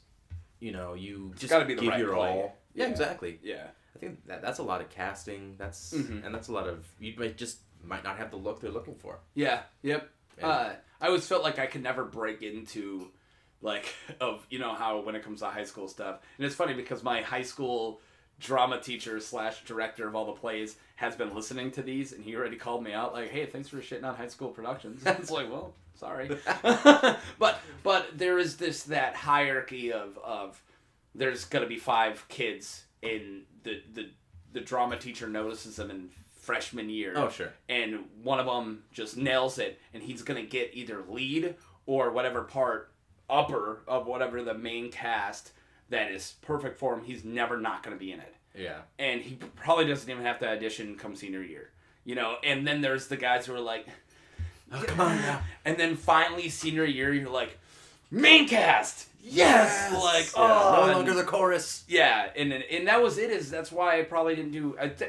you just gotta be the give right your play. all. Yeah, exactly. Yeah. I think that's a lot of casting. And that's a lot of, you might not have the look they're looking for. Yeah, yep. I always felt like I could never break into, like, how when it comes to high school stuff. And it's funny because my high school drama teacher / director of all the plays has been listening to these, and he already called me out, like, hey, thanks for shitting on high school productions. It's like, well, sorry. but there is that hierarchy of there's going to be 5 kids, and the drama teacher notices them in freshman year. Oh, sure. And one of them just nails it, and he's going to get either lead or whatever part upper of whatever the main cast that is perfect for him. He's never not going to be in it. Yeah. And he probably doesn't even have to audition come senior year. And then there's the guys who are like, oh, come on now. And then finally senior year, you're like, main cast! Yes! Like, no longer the chorus. Yeah, and that was it. That's why I probably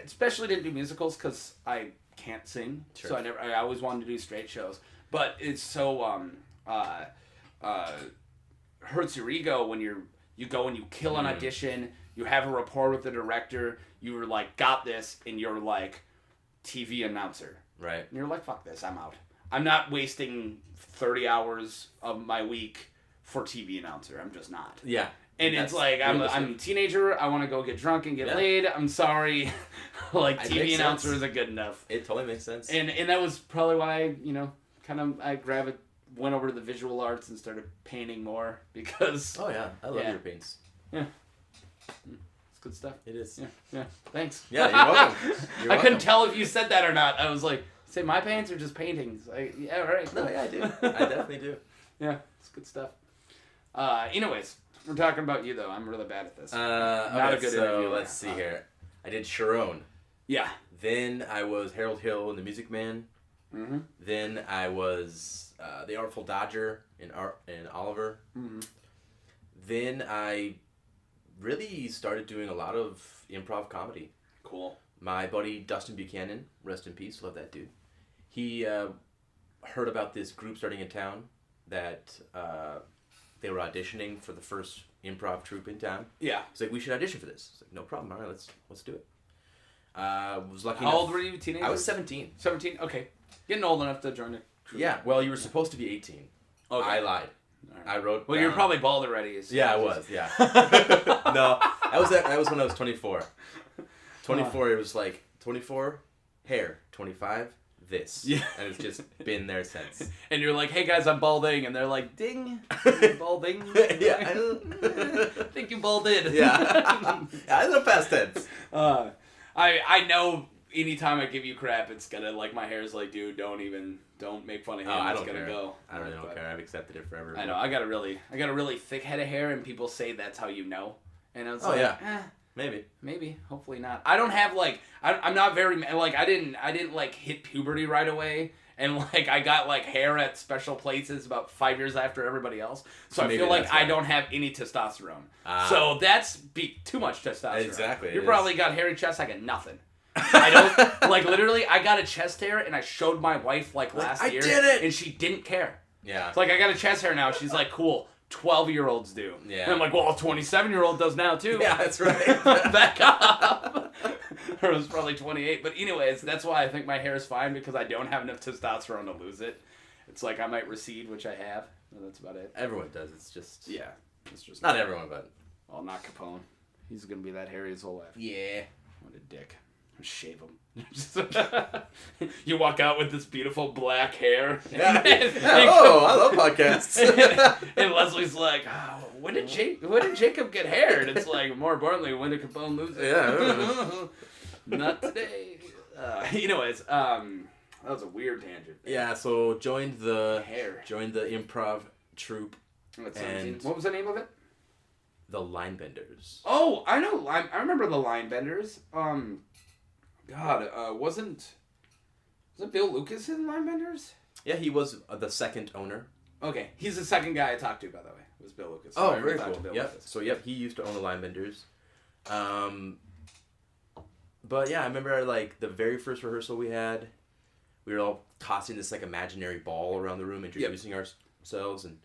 especially didn't do musicals, because I can't sing. Sure. So I always wanted to do straight shows. But it's so hurts your ego when you go and you kill an audition, you have a rapport with the director, you were like, got this, and you're like, TV announcer. Right. And you're like, fuck this, I'm out. I'm not wasting 30 hours of my week for TV announcer. I'm just not. Yeah. And it's like, I'm a teenager. I want to go get drunk and get laid. I'm sorry. Like, TV announcer isn't good enough. It totally makes sense. And that was probably why, I went over to the visual arts and started painting more because... Oh, yeah. I love your paints. Yeah. It's good stuff. It is. Yeah. Thanks. Yeah, you're welcome. I couldn't tell if you said that or not. I was like, say my paints or just paintings? Yeah, all right. No, yeah, I do. I definitely do. Yeah, it's good stuff. Anyways, we're talking about you, though. I'm really bad at this. Not a good interview. Let's see here. I did Sharon. Yeah. Then I was Harold Hill in The Music Man. Mm-hmm. Then I was the Artful Dodger in Oliver. Mm-hmm. Then I really started doing a lot of improv comedy. Cool. My buddy Dustin Buchanan, rest in peace, love that dude. He heard about this group starting in town that they were auditioning for the first improv troupe in town. Yeah. He's like, we should audition for this. It's like, no problem. All right, let's do it. Was lucky. How old were you, teenager? I was 17. 17? Okay. Getting old enough to join a troupe. Yeah, well, you were supposed to be 18. Okay. I lied. Right. I wrote. Well, down, you're probably bald already. So yeah, I was. Yeah. No, that was when I was 24. 24. It was like 24, hair. 25, this. Yeah. And it's just been there since. And you're like, hey guys, I'm balding, and they're like, ding, balding. Yeah. I think you balded. Yeah. I know past tense. I know anytime I give you crap, it's gonna, like, my hair's like, dude, don't make fun of him. I it's don't gonna care. go. I really don't care. I've accepted it forever. I know. I got a really thick head of hair, and people say that's how you know. And I was maybe, hopefully not. I don't have, like, I'm not very, like, I didn't like hit puberty right away. And, like, I got, like, hair at special places about 5 years after everybody else. So I feel like I don't have any testosterone. So that's too much testosterone. Exactly. You probably got hairy chest. I got nothing. I don't, like, literally, I got a chest hair, and I showed my wife, like, last year. I did it! And she didn't care. Yeah. It's like, I got a chest hair now. She's like, cool. 12-year-olds do. Yeah. And I'm like, well, a 27-year-old does now, too. Yeah, that's right. Back up. Or it was probably 28. But anyways, that's why I think my hair is fine, because I don't have enough testosterone to lose it. It's like I might recede, which I have. And that's about it. Everyone does. It's just... Yeah. It's just... Not everyone, but... Well, not Capone. He's going to be that hairy his whole life. Yeah. What a dick. Shave him. You walk out with this beautiful black hair. Yeah. I love podcasts. And Leslie's like, oh, when did Jacob get hair? And it's like, more importantly, when did Capone lose it? Yeah. Not today. Anyways, that was a weird tangent. Yeah, so joined the improv troupe. And what was the name of it? The Linebenders. Oh, I know. I remember the Linebenders. Wasn't Bill Lucas in Linebenders? Yeah, he was the second owner. Okay, he's the second guy I talked to, by the way. It was Bill Lucas. Oh, very cool. Yep. So, he used to own the Linebenders. But yeah, I remember, like, the very first rehearsal we had, we were all tossing this, like, imaginary ball around the room, introducing ourselves, and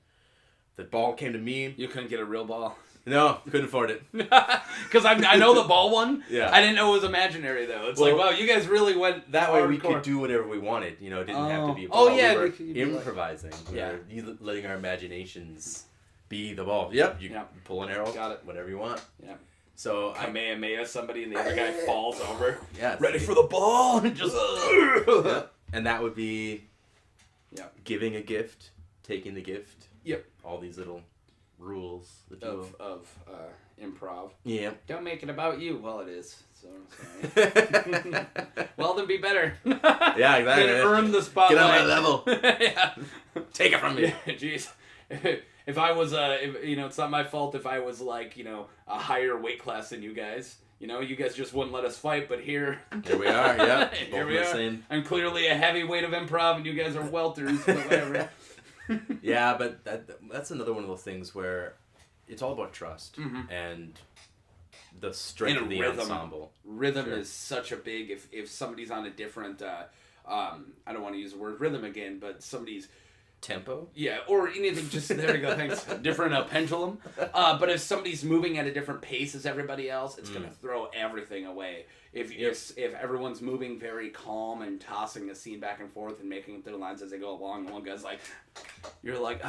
the ball came to me. You couldn't get a real ball? No, couldn't afford it. Because I know the ball one. Yeah. I didn't know it was imaginary, though. It's like, wow, you guys really went that way. hardcore. We could do whatever we wanted. It didn't have to be a ball. Oh, yeah. We were improvising. We were letting our imaginations be the ball. Yep. You pull an arrow. Got it. Whatever you want. Yeah. So Kamehameha somebody, and the other guy falls over. Yeah. Ready for the ball. And just... Yep. And that would be giving a gift, taking the gift. Yep. All these little... rules of improv. Yeah. Don't make it about you. Well, it is. So sorry. Well, then be better. Yeah, exactly. Then earn the spotlight. Get on my level. Yeah. Take it from me. Jeez. If I was it's not my fault if I was like, a higher weight class than you guys. You guys just wouldn't let us fight, but here we are. Yeah. Here we are. I'm clearly a heavyweight of improv, and you guys are welters. But whatever. Yeah, but that's another one of those things where it's all about trust and the strength of the ensemble. Rhythm is such a big, if somebody's on a different, I don't want to use the word rhythm again, but somebody's tempo. Yeah, or anything. Just there you go. Thanks. Different pendulum. But if somebody's moving at a different pace as everybody else, it's gonna throw everything away. If everyone's moving very calm and tossing a scene back and forth and making up their lines as they go along, one guy's like, you're like,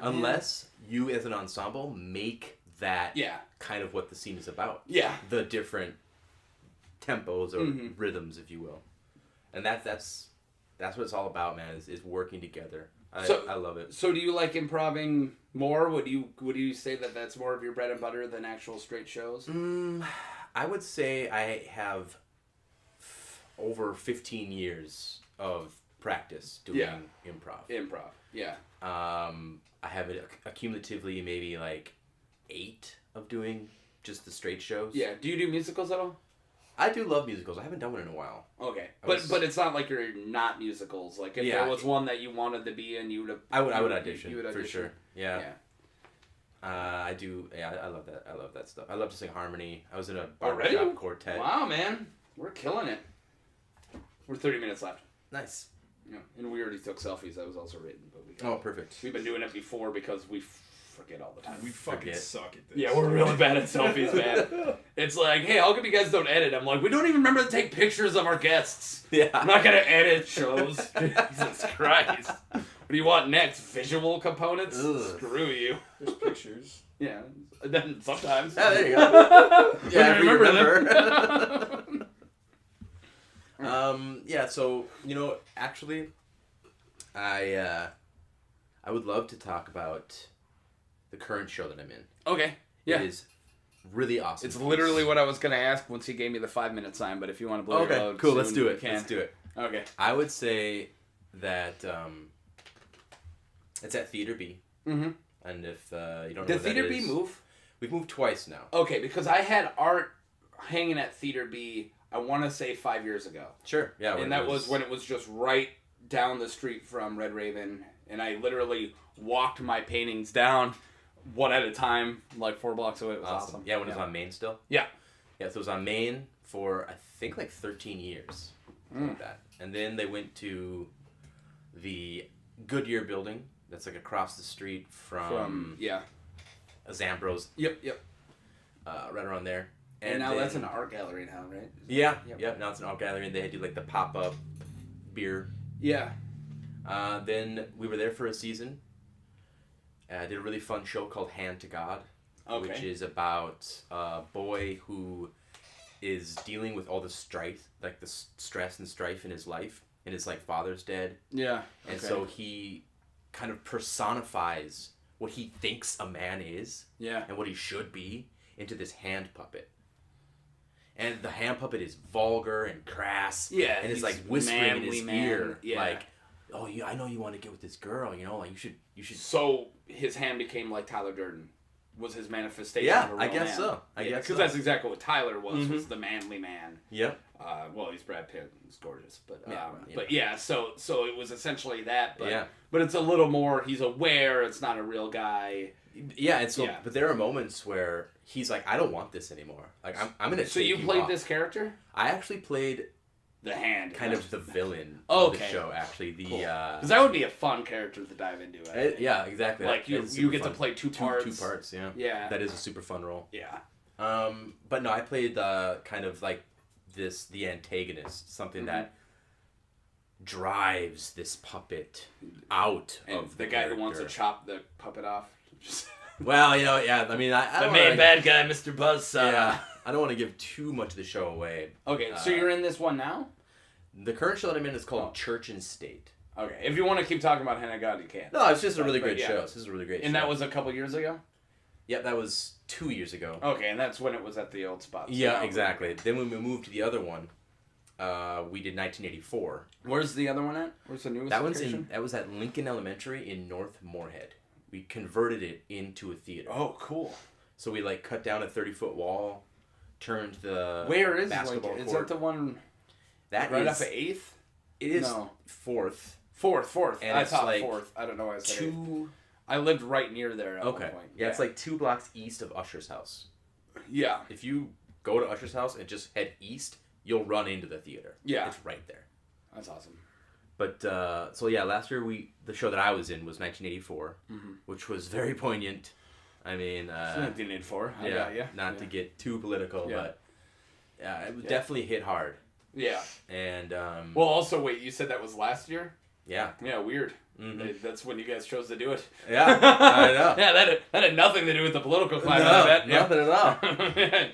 unless you as an ensemble make that kind of what the scene is about. Yeah. The different tempos or rhythms, if you will, and that's what it's all about, man. Is working together. I love it. So do you like improvising more? Would you say that that's more of your bread and butter than actual straight shows? I would say I have over 15 years of practice doing improv. Improv, yeah. I have it accumulatively maybe like 8 of doing just the straight shows. Yeah. Do you do musicals at all? I do love musicals. I haven't done one in a while. Okay, but it's not like you're not musicals. Like if there was one that you wanted to be in, you would have. I would audition. You would audition for sure. Yeah. I do. Yeah, I love that. I love that stuff. I love to sing harmony. I was in a barbershop quartet. Wow, man, we're killing it. We're 30 minutes left. Nice. Yeah, and we already took selfies. That was also written, but perfect. We've been doing it before because we forget all the time. We fucking suck at this. Yeah, we're really bad at selfies, man. It's like, hey, how come you guys don't edit? I'm like, we don't even remember to take pictures of our guests. Yeah. I'm not gonna edit shows. Jesus Christ. What do you want next? Visual components? Ugh. Screw you. There's pictures. Yeah. Then sometimes. Yeah, there you go. Yeah, I remember them. Yeah, so, actually, I would love to talk about the current show that I'm in. Okay. Yeah. It is really awesome. It's literally what I was going to ask once he gave me the 5-minute sign, but if you want to blow your load cool, soon, let's do it. Can. Let's do it. Okay. I would say that it's at Theater B. Mm-hmm. And if you don't know Did what that Theater is, B move? We've moved twice now. Okay, because I had art hanging at Theater B, I want to say 5 years ago. Sure, yeah. And that was when it was just right down the street from Red Raven, and I literally walked my paintings down one at a time, like 4 blocks away. It was awesome. Yeah, when it was on Main still? Yeah. Yeah, so it was on Main for, I think, like 13 years. Like that. And then they went to the Goodyear building that's like across the street from Zambro's. Yep. Right around there. And now that's an art gallery now, right? Yeah. Now it's an art gallery, and they do like the pop-up beer. Yeah. Then we were there for a season. Did a really fun show called Hand to God, which is about a boy who is dealing with all the strife, like the stress and strife in his life, and his like father's dead. Yeah. And so he kind of personifies what he thinks a man is, and what he should be, into this hand puppet. And the hand puppet is vulgar and crass, and it's like whispering in his ear, like, "Oh, I know you want to get with this girl, like you should." So his hand became like Tyler Durden. Was his manifestation? Yeah, of a real I guess man. so. I guess because that's exactly what Tyler was. Mm-hmm. Was the manly man. Yep. Well, he's Brad Pitt. He's gorgeous, but yeah. So it was essentially that. But it's a little more. He's aware. It's not a real guy. Yeah, and so but there are moments where he's like, I don't want this anymore. Like I'm gonna. So you played this character? I actually played the hand, kind of the villain of the show. Actually, because that would be a fun character to dive into. Yeah, exactly. Like you get to play two parts. Two parts. Yeah. Yeah. That is a super fun role. Yeah. But no, I played kind of like the antagonist, something that drives this puppet out of the guy who wants to chop the puppet off. Well, I mean, I the main bad guy, Mr. Buzzsaw. Yeah, I don't want to give too much of the show away. Okay, so you're in this one now? The current show that I'm in is called Church and State. Okay, if you want to keep talking about Hannah God, you can. No, it's just a really great show. This is a really great show. And that was a couple years ago? Yep, that was 2 years ago. Okay, and that's when it was at the old spot. So yeah, exactly. Then when we moved to the other one, we did 1984. Where's the other one at? Where's the newest location? That was at Lincoln Elementary in North Moorhead. We converted it into a theater. Oh, cool. So we cut down a 30-foot wall, turned the Where is basketball court. Is that the one that right is, off of 8th? It is fourth. Fourth. And I thought fourth. I don't know why I said 8th. I lived right near there at one point. Yeah, it's like 2 blocks east of Usher's house. Yeah. If you go to Usher's house and just head east, you'll run into the theater. Yeah. It's right there. That's awesome. But so yeah, last year the show that I was in was 1984, which was very poignant. I mean, 1984. Not to get too political, but it definitely hit hard. Yeah. And well, also wait, you said that was last year? Yeah. Yeah, weird. Mm-hmm. That's when you guys chose to do it. Yeah, I know. Yeah, that had nothing to do with the political climate. No, I bet. Nothing at all.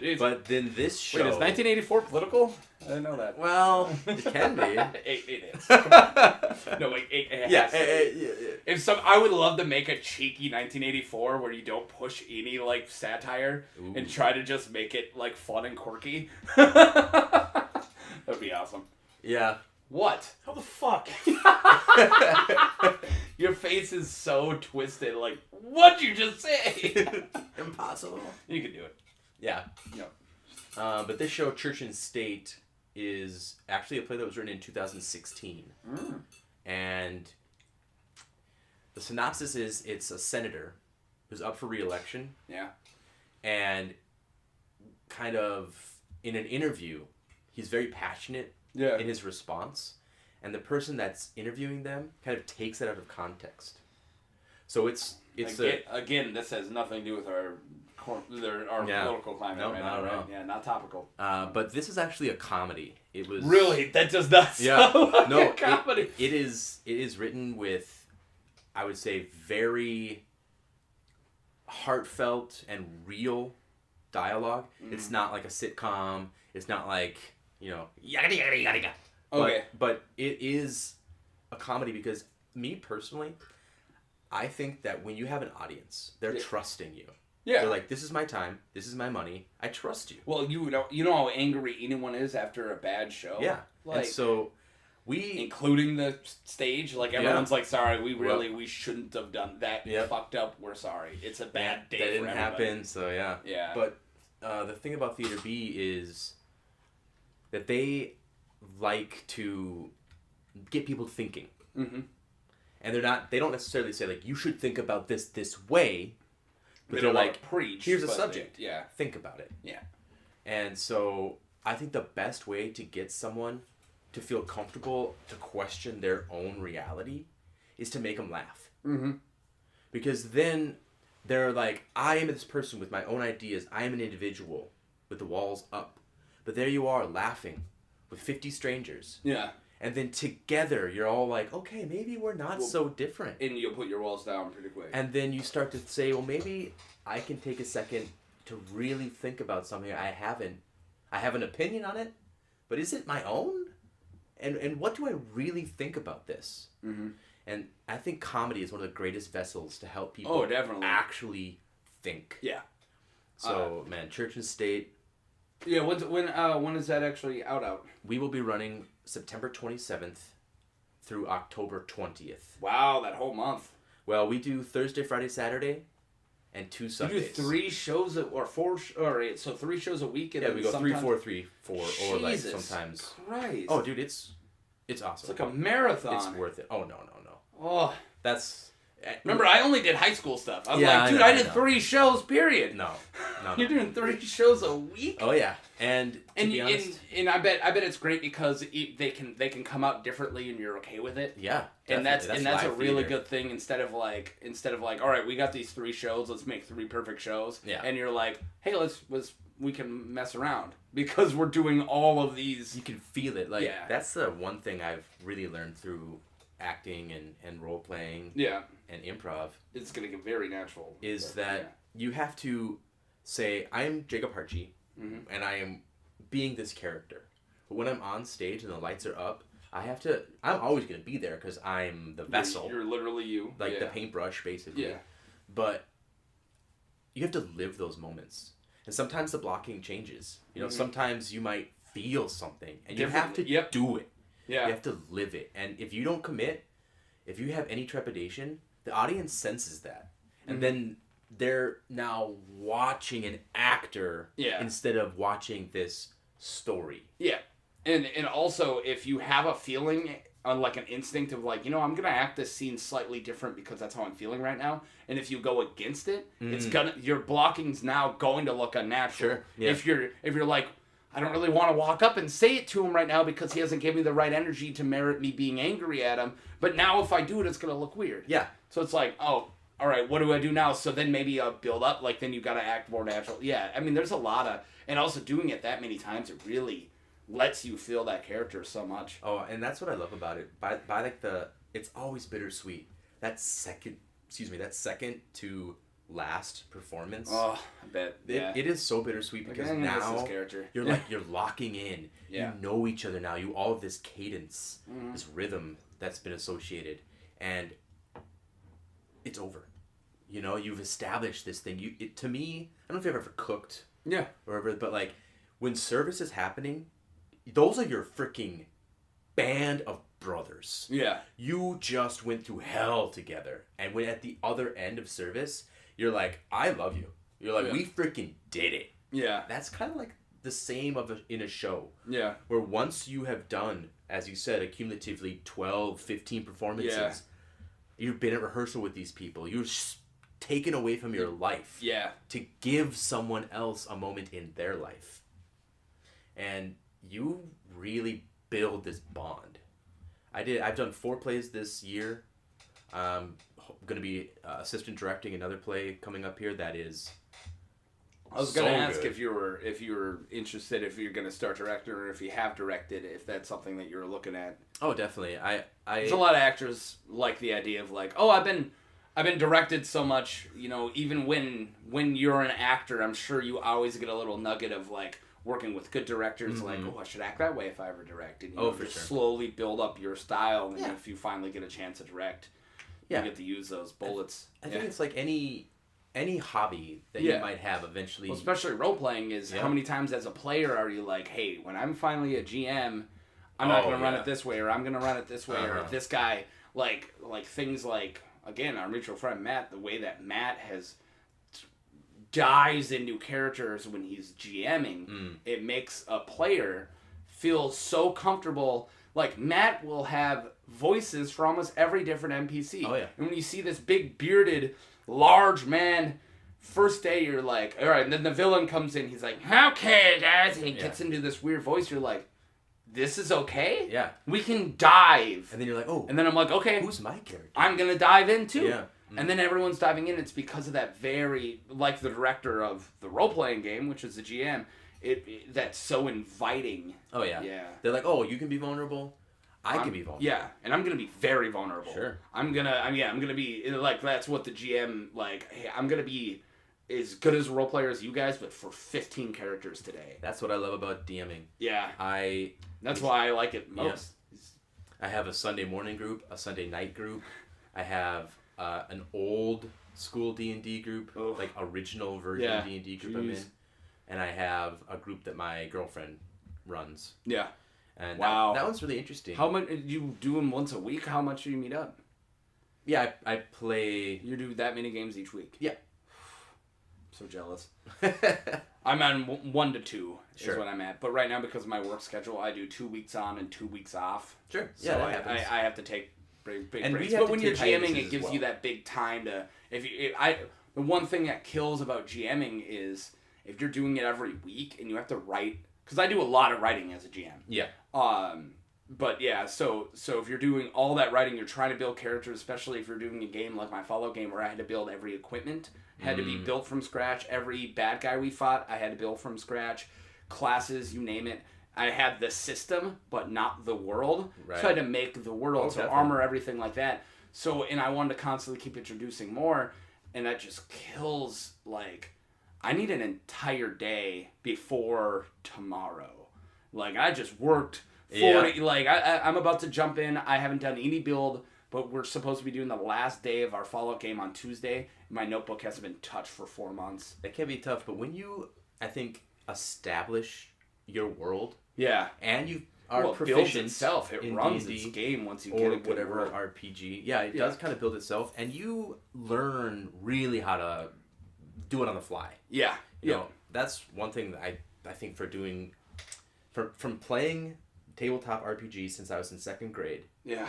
Yeah, but then this show. Wait, is 1984 political? I didn't know that. Well, it can be. It is. Come on. No, like it has. Yeah, If I would love to make a cheeky 1984 where you don't push any like satire and try to just make it like fun and quirky. That'd be awesome. Yeah. What? How the fuck? Your face is so twisted. Like, what'd you just say? Impossible. You can do it. Yeah. Yep. But this show, Church and State, is actually a play that was written in 2016. And the synopsis is it's a senator who's up for re-election. Yeah. And kind of in an interview, he's very passionate in his response, and the person that's interviewing them kind of takes it out of context. So it's again, this has nothing to do with our political climate right now, right? Yeah, not topical. But this is actually a comedy. It was really that does not sound like a comedy. It is written with, I would say, very heartfelt and real dialogue. It's not like a sitcom. It's not like, yada yada yada yada. Okay. But it is a comedy because me personally, I think that when you have an audience, they're trusting you. Yeah. They're like, this is my time, this is my money, I trust you. Well, you know how angry anyone is after a bad show? Yeah. Like, and so including the stage, like everyone's like, sorry, we shouldn't have done that. Fucked up, we're sorry. It's a bad day. That didn't happen, so yeah. Yeah. But the thing about Theater B is that they like to get people thinking. Mm-hmm. And they don't necessarily say like, you should think about this way, but they're like, preach. Here's a subject. Yeah. Think about it. Yeah. And so I think the best way to get someone to feel comfortable to question their own reality is to make them laugh. Mm-hmm. Because then they're like, I am this person with my own ideas. I am an individual with the walls up. But there you are laughing with 50 strangers. Yeah. And then together you're all like, okay, maybe we're not so different. And you'll put your walls down pretty quick. And then you start to say, well, maybe I can take a second to really think about something I have an opinion on it, but is it my own? And what do I really think about this? Mm-hmm. And I think comedy is one of the greatest vessels to help people actually think. Yeah. So, man, Church and State. Yeah, when is that actually out? We will be running September 27th through October 20th. Wow, that whole month. Well, we do Thursday, Friday, Saturday, and 2 Sundays. You do 3 shows or 4, so 3 shows a week. And we go 3, 4, 3, 4, or like Jesus sometimes. Christ. Oh, dude, it's awesome. It's like a marathon. It's worth it. Oh no. Oh, that's. Remember, I only did high school stuff. I was like, dude, I did 3 shows, period. No. You're doing 3 shows a week? Oh, yeah. And to be honest... And I bet it's great because they can come out differently and you're okay with it. Yeah, definitely. And that's a really good thing instead of like, all right, we got these 3 shows, let's make 3 perfect shows. Yeah. And you're like, hey, we can mess around because we're doing all of these. You can feel it. Like, that's the one thing I've really learned through acting and role playing. Yeah. And improv. It's going to get very natural. Is that you have to say, I'm Jacob Hartje, and I am being this character. But when I'm on stage and the lights are up, I'm always going to be there because I'm the vessel. You're literally you. Like the paintbrush, basically. Yeah. But you have to live those moments. And sometimes the blocking changes. Sometimes you might feel something, and you have to do it. Yeah. You have to live it. And if you don't commit, if you have any trepidation, the audience senses that. And then they're now watching an actor instead of watching this story. Yeah. And also, if you have a feeling, like an instinct of like, I'm going to act this scene slightly different because that's how I'm feeling right now. And if you go against it, your blocking's now going to look unnatural. Sure. Yeah. If you're like, I don't really want to walk up and say it to him right now because he hasn't given me the right energy to merit me being angry at him. But now if I do it, it's going to look weird. Yeah. So it's like, oh, all right, what do I do now? So then maybe I'll build up. Like, then you got to act more natural. Yeah, I mean, there's a lot of... And also doing it that many times, it really lets you feel that character so much. Oh, and that's what I love about it. By like the... It's always bittersweet. That second to last performance. Oh, I bet. Yeah. It is so bittersweet because now you're locking in. Yeah. You know each other now. You all have this cadence, this rhythm that's been associated, and it's over. You know, you've established this thing. To me, I don't know if you've ever cooked. Yeah. Or ever, but like when service is happening, those are your freaking band of brothers. Yeah. You just went through hell together, and when at the other end of service, you're like, I love you. You're like, we freaking did it. Yeah. That's kind of like the same in a show. Yeah. Where once you have done, as you said, accumulatively 12, 15 performances, you've been at rehearsal with these people. You're taken away from your life. Yeah. To give someone else a moment in their life. And you really build this bond. I've done 4 plays this year. I'm going to be assistant directing another play coming up here that is I was going to ask if you were interested, if you're going to start directing, or if you have directed, if that's something that you're looking at. Oh, definitely. There's a lot of actors like the idea of like, oh, I've been directed so much, you know, even when you're an actor, I'm sure you always get a little nugget of like working with good directors, like, oh, I should act that way if I ever direct. And you slowly build up your style, and if you finally get a chance to direct, you get to use those bullets. I think it's like any hobby that you might have eventually. Well, especially role-playing is how many times as a player are you like, hey, when I'm finally a GM, I'm not going to run it this way, or I'm going to run it this way, or this guy, like things like, again, our mutual friend Matt, the way that Matt dives into characters when he's GMing, it makes a player feel so comfortable. Like, Matt will have voices for almost every different NPC. Oh, yeah. And when you see this big, bearded, large man, first day you're like, all right, and then the villain comes in, he's like, okay, guys, and he gets into this weird voice, you're like, this is okay? Yeah. We can dive. And then you're like, oh. And then I'm like, okay. Who's my character? I'm going to dive in, too. Yeah. And then everyone's diving in. It's because of that very, like the director of the role-playing game, which is the GM, that's so inviting. Oh, yeah. Yeah. They're like, oh, you can be vulnerable. I can be vulnerable. Yeah, and I'm going to be very vulnerable. Sure. I'm going to be, like, that's what the GM, like, hey, I'm going to be as good as a role player as you guys, but for 15 characters today. That's what I love about DMing. Yeah. That's why I like it most. Yeah. I have a Sunday morning group, a Sunday night group. I have an old school D&D group, like original version D&D group I'm in. And I have a group that my girlfriend runs. Yeah. And that one's really interesting. How much you do them once a week? How much do you meet up? Yeah, I play... You do that many games each week? Yeah. So jealous. I'm on 1 to 2 is what I'm at. But right now, because of my work schedule, I do 2 weeks on and 2 weeks off. Sure. So yeah, I have to take big breaks. But when you're GMing, it gives you that big time to... The one thing that kills about GMing is if you're doing it every week and you have to write... Because I do a lot of writing as a GM. Yeah. But yeah, so if you're doing all that writing, you're trying to build characters, especially if you're doing a game like my Fallout game where I had to build every equipment, had to be built from scratch. Every bad guy we fought, I had to build from scratch. Classes, you name it. I had the system, but not the world. Right. So I had to make the world, so definitely. Armor, everything like that. So, and I wanted to constantly keep introducing more, and that just kills, like, I need an entire day before tomorrow. Like, I just worked 40, like, I'm about to jump in. I haven't done any build, but we're supposed to be doing the last day of our Fallout game on Tuesday. My notebook hasn't been touched for 4 months. It can be tough, but when you, I think, establish your world, and you are proficient itself, it runs D&D, its game once you or get a whatever world. RPG. Yeah, it does kind of build itself, and you learn really how to do it on the fly. Yeah, you know, that's one thing that I think for doing, from playing tabletop RPG since I was in 2nd grade. Yeah.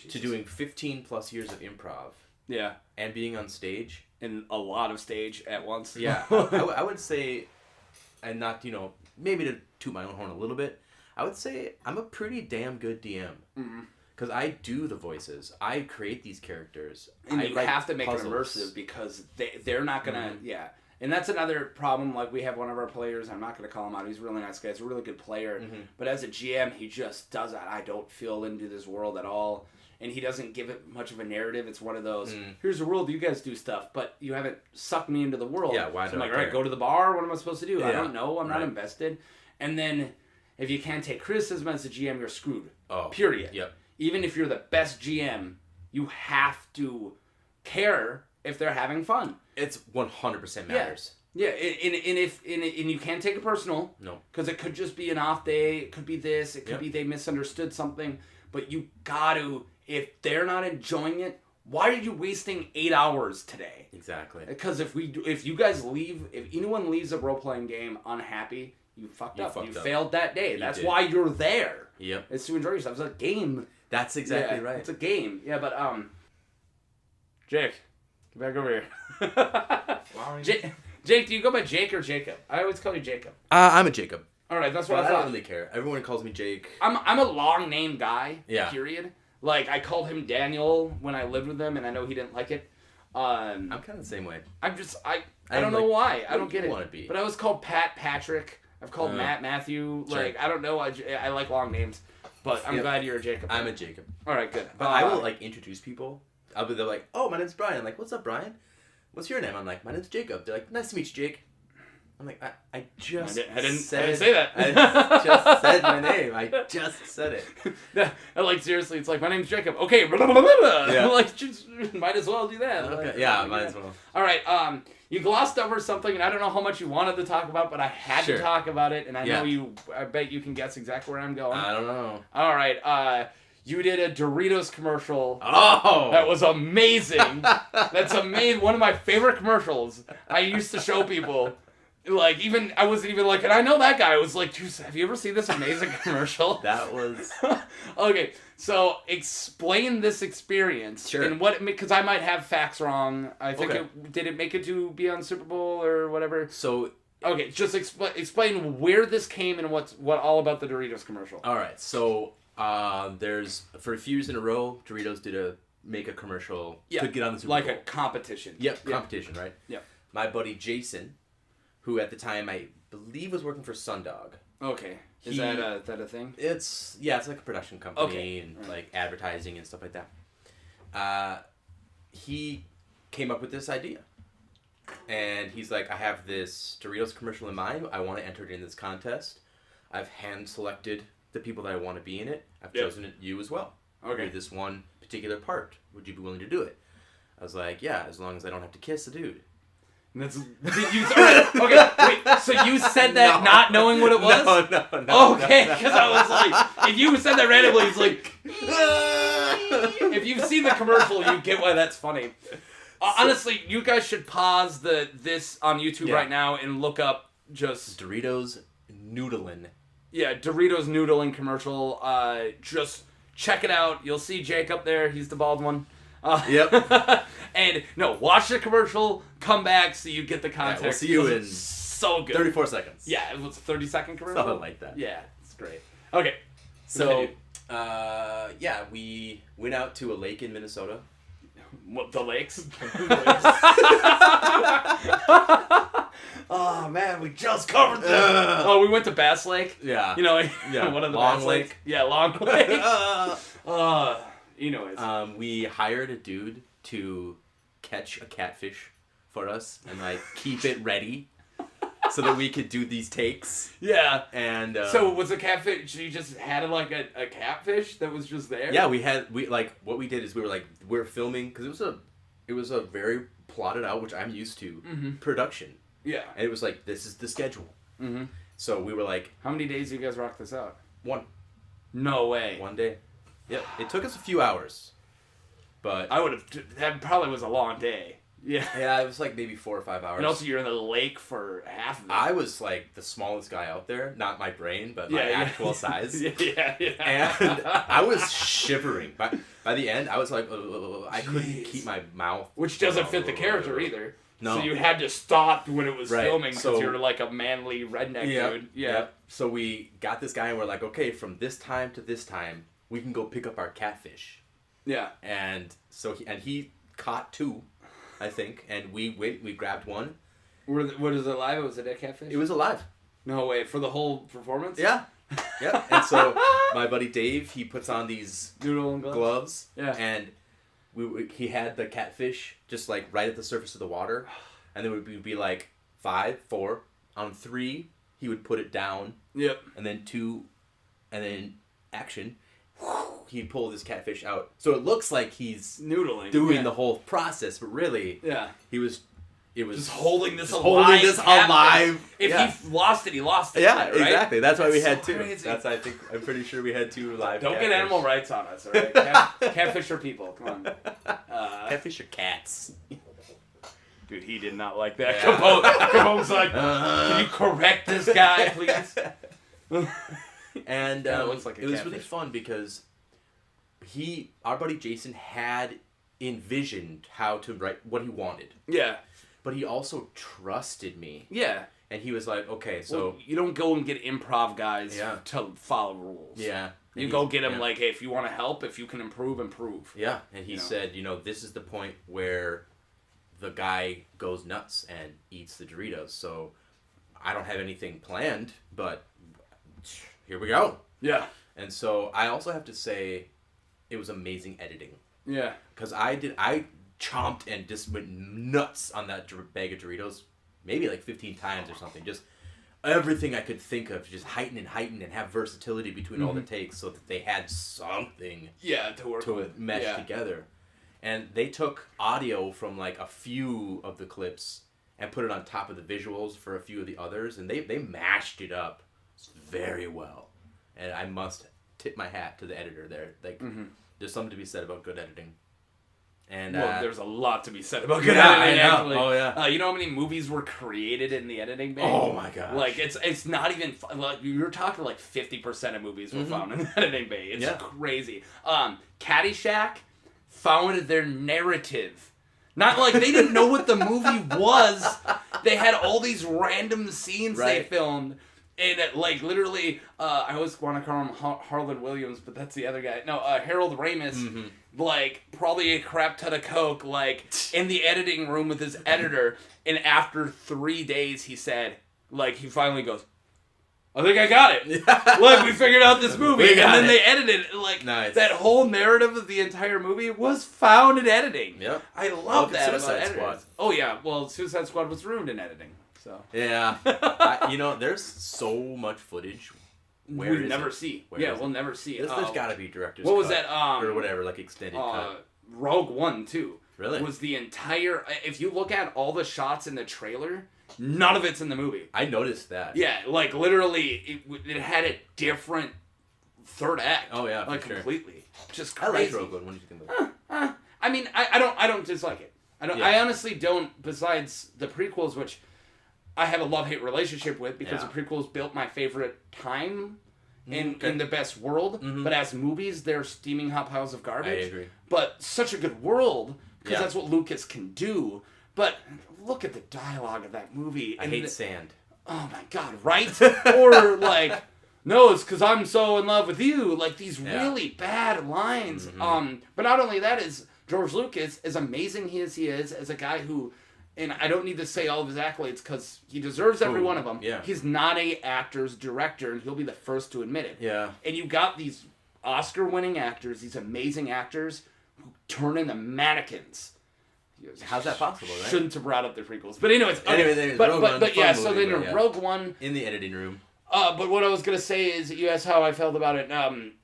To doing 15 plus years of improv. Yeah. And being on stage. And a lot of stage at once. Yeah. I would say, and not, maybe to toot my own horn a little bit, I would say I'm a pretty damn good DM. Because I do the voices. I create these characters. And you have to make puzzles. it immersive because they're not going to... Yeah. And that's another problem. Like, we have one of our players. I'm not going to call him out. He's a really nice guy. He's a really good player. But as a GM, he just doesn't. I don't feel into this world at all. And he doesn't give it much of a narrative. It's one of those, here's the world, you guys do stuff. But you haven't sucked me into the world. Yeah, why so do I'm I like, care? all right, go to the bar. What am I supposed to do? Yeah. I don't know. I'm not invested. And then if you can't take criticism as a GM, you're screwed. Oh, period. Yep. Even if you're the best GM, you have to care if they're having fun. It's 100% matters. Yeah, and you can't take it personal. No. Because it could just be an off day. It could be this. It could be they misunderstood something. But you got to, if they're not enjoying it, why are you wasting 8 hours today? Exactly. Because if you guys leave, if anyone leaves a role-playing game unhappy, you fucked up. You failed that day. That's why you're there. Yep. It's to enjoy yourself. It's a game. That's exactly right. It's a game. Yeah, but Jake, get back over here. Jake, do you go by Jake or Jacob? I always call you Jacob. I'm a Jacob. All right, that's what I thought. I don't really care. Everyone calls me Jake. I'm a long name guy. Yeah. Period. Like, I called him Daniel when I lived with him, and I know he didn't like it. I'm kind of the same way. I don't know why. I don't get it. Want to be. But I was called Patrick. I've called Matt, Matthew. Sure. Like, I don't know. I like long names. But I'm glad you're a Jacob. I'm a Jacob. All right, good. But I will, like, introduce people. They're like, oh, my name's Brian. I'm like, what's up, Brian? What's your name? I'm like, my name's Jacob. They're like, nice to meet you, Jake. I'm like, I just I didn't say that. I just said my name. I just said it. Yeah, like, seriously, it's like, my name's Jacob. Okay, blah, blah, blah, blah. Yeah. Like, just, might as well do that. Okay. Like, Yeah, might as well. All right, you glossed over something, and I don't know how much you wanted to talk about, but I had to talk about it, and I bet you can guess exactly where I'm going. I don't know. All right, you did a Doritos commercial. Oh! That was amazing. That's amazing. One of my favorite commercials. I used to show people. Like, I wasn't even like, and I know that guy. I was like, dude, have you ever seen this amazing commercial? That was... Okay, so explain this experience. Sure. And because I might have facts wrong. I think did it make it to be on Super Bowl or whatever? So... Okay, just explain where this came and what all about the Doritos commercial. All right, so there's, for a few years in a row, Doritos did make a commercial to get on the Super Bowl. Like a competition. Yep, competition, right? Yep. My buddy Jason, who at the time I believe was working for Sundog. Okay. Is that a thing? It's like a production company and like advertising and stuff like that. He came up with this idea. And he's like, I have this Doritos commercial in mind. I want to enter it in this contest. I've hand selected the people that I want to be in it. I've chosen you as well. Okay. This one particular part. Would you be willing to do it? I was like, yeah, as long as I don't have to kiss the dude. Okay, wait, so you said that not knowing what it was? No. Okay, because I was like, if you said that randomly, it's like, if you've seen the commercial, you get why that's funny. Honestly, you guys should pause this on YouTube right now and look up just... Doritos noodling. Yeah, Doritos noodling commercial. Just check it out. You'll see Jake up there. He's the bald one. Yep. And no, watch the commercial, come back so you get the context. We'll see you in so good. 34 seconds. Yeah, it was a 30-second commercial. Something like that. Yeah, it's great. Okay. So, we went out to a lake in Minnesota. What, the lakes? Oh man, we just covered that. We went to Bass Lake. Yeah. You know, yeah. one of the Long Bass Lake. Lake. Yeah, Long Lake. Anyways. We hired a dude to catch a catfish for us and like keep it ready so that we could do these takes. Yeah. And so was the catfish? You just had like a catfish that was just there? Yeah, what we did is we were filming because it was a very plotted out, which I'm used to, production. Yeah. And it was like, this is the schedule. Mm-hmm. So we were like, how many days do you guys rock this out? One. No way. One day. Yep. It took us a few hours, but that probably was a long day. Yeah. Yeah, it was like maybe 4 or 5 hours. And also you're in the lake for half of it. I was like the smallest guy out there, not my brain, but my actual size. Yeah. And I was shivering. By the end, I was like, I couldn't keep my mouth. Which doesn't fit the character either. No. So you had to stop when it was Right. filming because So- you were like a manly redneck dude. Yeah. Yep. So we got this guy and we're like, okay, from this time to this time, we can go pick up our catfish. Yeah. And so he caught 2, I think, and we grabbed one. Was it alive? Was it a catfish? It was alive. No way. For the whole performance? Yeah. Yep. And so my buddy Dave, he puts on these Noodle and gloves. Yeah. And he had the catfish just like right at the surface of the water, and then we'd be like 5, 4, on 3 he would put it down. Yep. And then 2, and then action. He'd pull this catfish out, so it looks like he's Noodling. doing the whole process, but really, it was just holding this alive. Holding this alive. If he lost it, he lost it. Yeah, right? exactly. That's why we That's had so 2. crazy. I'm pretty sure we had 2 live. Don't catfish. get animal rights on us, all right? Catfish are people. Come on. Catfish are cats. Dude, he did not like that. Yeah. Capone's like, can you correct this guy, please? And Kinda looks like a it was catfish. really fun because our buddy Jason had envisioned how to write what he wanted. Yeah. But he also trusted me. Yeah. And he was like, okay, so... Well, you don't go and get improv guys to follow rules. Yeah. You go get them like, hey, if you want to help, if you can improve, improve. Yeah. And he said, this is the point where the guy goes nuts and eats the Doritos. So I don't have anything planned, but here we go. Yeah. And so I also have to say it was amazing editing. Yeah. Because I chomped and just went nuts on that bag of Doritos maybe like 15 times or something. Just everything I could think of, just heighten and have versatility between all the takes so that they had something to work with. Mesh together. And they took audio from like a few of the clips and put it on top of the visuals for a few of the others, and they mashed it up very well. And I must tip my hat to the editor there. Like, there's something to be said about good editing. And there's a lot to be said about good Yeah, editing. I know. Actually. Oh yeah. You know how many movies were created in the editing bay? Oh my gosh. Like it's not even like you're talking like 50% of movies were found in the editing bay. It's crazy. Caddyshack found their narrative. Not like they didn't know what the movie was. They had all these random scenes they filmed. And like literally, I always want to call him Harlan Williams, but that's the other guy. No, Harold Ramis, like probably a crap ton of coke, like in the editing room with his editor. And after 3 days, he said, like he finally goes, "I think I got it. Look, we figured out this movie." And then they edited it. Like that whole narrative of the entire movie was found in editing. Yep. I love that about Suicide editors. Squad. Oh yeah, well, Suicide Squad was ruined in editing. So yeah, there's so much footage we'll never see. We'll never see. There's got to be director's what was cut that? Or whatever, like extended cut. Rogue One too. Really? Was the entire? If you look at all the shots in the trailer, none of it's in the movie. I noticed that. Yeah, like literally, it had a different third act. Oh yeah, like for completely. Sure. Just I crazy. like Rogue One. What did you think about it? I mean, I don't dislike it. I honestly don't. Besides the prequels, which I have a love-hate relationship with because the prequels built my favorite time in the best world. But as movies, they're steaming hot piles of garbage. I agree. But such a good world because that's what Lucas can do. But look at the dialogue of that movie. I hate sand. Oh my god, right? Or like, no, it's because I'm so in love with you. Like these really bad lines. But not only that is George Lucas, as amazing he is as a guy who, and I don't need to say all of his accolades because he deserves every one of them. Yeah. He's not a actor's director, and he'll be the first to admit it. Yeah. And you got these Oscar-winning actors, these amazing actors, who turn into mannequins. How's that possible, right? Shouldn't have brought up the prequels. But anyways, anyways but Rogue One, so movie, then Rogue One. In the editing room. But what I was going to say is, you asked how I felt about it.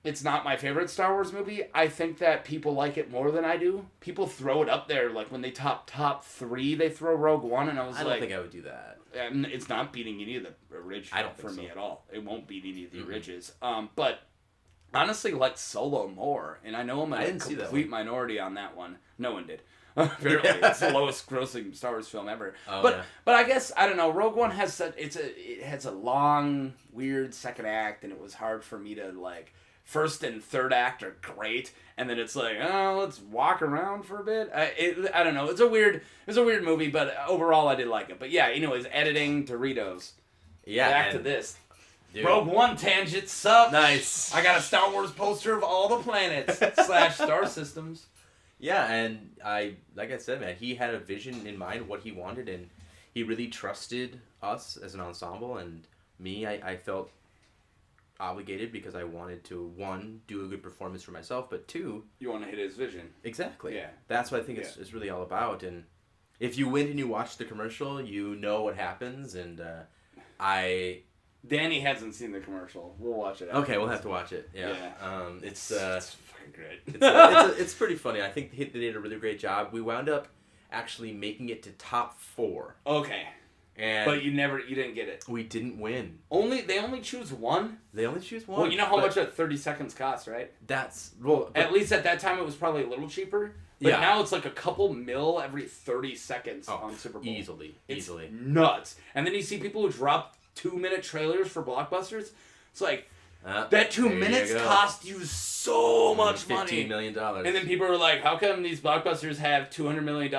It's not my favorite Star Wars movie. I think that people like it more than I do. People throw it up there. Like, when they top 3, they throw Rogue One, and I don't think I would do that. It's not beating any of the original for me at all. It won't beat any of the originals. But honestly, like Solo more. And I know I'm a complete minority on that one. No one did. Apparently, it's the lowest grossing Star Wars film ever. But I guess I don't know. Rogue One has it has a long, weird second act, and it was hard for me to like first and third act are great, and then it's like, oh, let's walk around for a bit. I don't know. It's a weird movie, but overall I did like it. But yeah, anyways, editing Doritos. Yeah. Back to this. Dude. Rogue One tangent sup. Nice. I got a Star Wars poster of all the planets / star systems. Yeah, and like I said, man, he had a vision in mind, what he wanted, and he really trusted us as an ensemble, and me, I felt obligated because I wanted to, one, do a good performance for myself, but two... You want to hit his vision. Exactly. Yeah. That's what I think it's really all about, and if you went and you watch the commercial, you know what happens, and Danny hasn't seen the commercial. We'll watch it. Okay, we'll have to watch it. Yeah. It's fucking great. It's pretty funny. I think they did a really great job. We wound up actually making it to top 4. Okay. But you didn't get it. We didn't win. They only choose one? They only choose one. Well, you know how much 30 seconds costs, right? At least at that time it was probably a little cheaper. But now it's like a couple mil every 30 seconds on Super Bowl. Easily. Nuts. And then you see people who drop 2-minute trailers for blockbusters. It's like, that 2 minutes cost you so much money. $15 million. And then people are like, how come these blockbusters have $200 million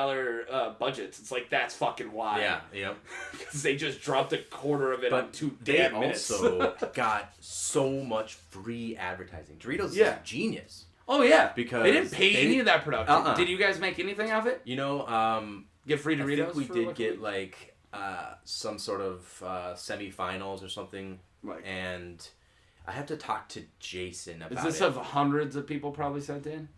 budgets? It's like, that's fucking why. Yeah, yep. Because they just dropped a quarter of it on 2 damn minutes. They also got so much free advertising. Doritos is a genius. Oh, yeah. Because they didn't pay any of that production. Did you guys make anything of it? You know, get free Doritos? I think we did get, like, some sort of semifinals or something. Like, and I have to talk to Jason about it. Is this of hundreds of people probably sent in?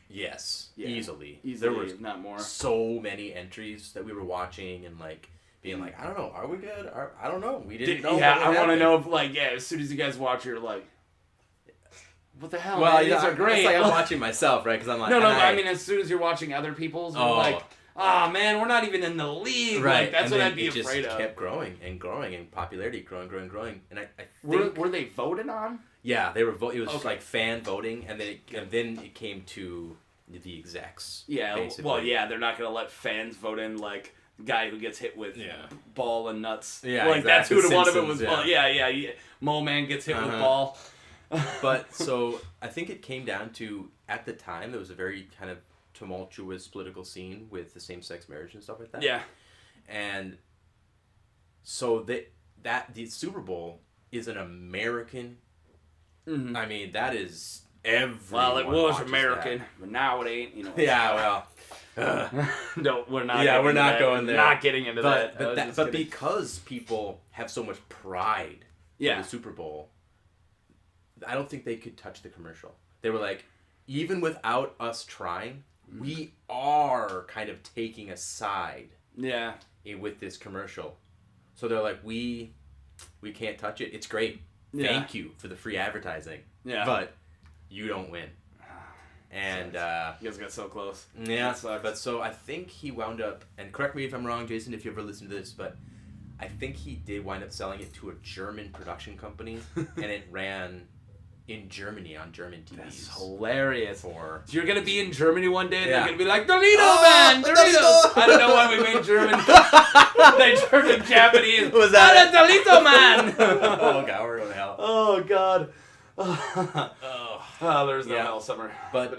Yes. Yeah. Easily. There was not more. So many entries that we were watching and, like, being like, I don't know, are we good? I don't know. We didn't know. Yeah, I want to know if, like, as soon as you guys watch, you're like, what the hell? Well, man? These are great. It's like I'm watching myself, right? Because I'm like, no. I mean, as soon as you're watching other people's, you're like, man, we're not even in the league. Right. Like, that's what I'd be afraid of. It just kept growing and growing, and popularity growing. And I think... Were they voted on? Yeah, they were. It was like fan voting, and then it came to the execs. Yeah. basically. Well, yeah, they're not gonna let fans vote in like the guy who gets hit with ball and nuts. Yeah, like exactly. that's who one of it was. Ball. Yeah. Mo Man gets hit with ball. But so I think it came down to, at the time, there was a very kind of tumultuous political scene with the same-sex marriage and stuff like that. Yeah. And so the Super Bowl is an American. Mm-hmm. I mean, that is everyone. Well, it was watches American, that. but now it ain't. You know. Yeah. Well. No, we're not. Yeah, we're not going there. Not getting into that. But because people have so much pride in the Super Bowl, I don't think they could touch the commercial. They were like, even without us trying, we are kind of taking a side. Yeah. With this commercial, so they're like, we can't touch it. It's great. Thank you for the free advertising. Yeah. But you don't win. And you guys got so close. Yeah. But so I think he wound up, and correct me if I'm wrong, Jason, if you ever listened to this, but I think he did wind up selling it to a German production company, and it ran in Germany on German TVs. That's hilarious. So you're gonna be in Germany one day, and they're gonna be like, Doritos, man, Doritos. I don't know why we made German. They German Japanese. Was that Dorito, man? Oh god, we're going to hell. Oh god. There's no hell summer. But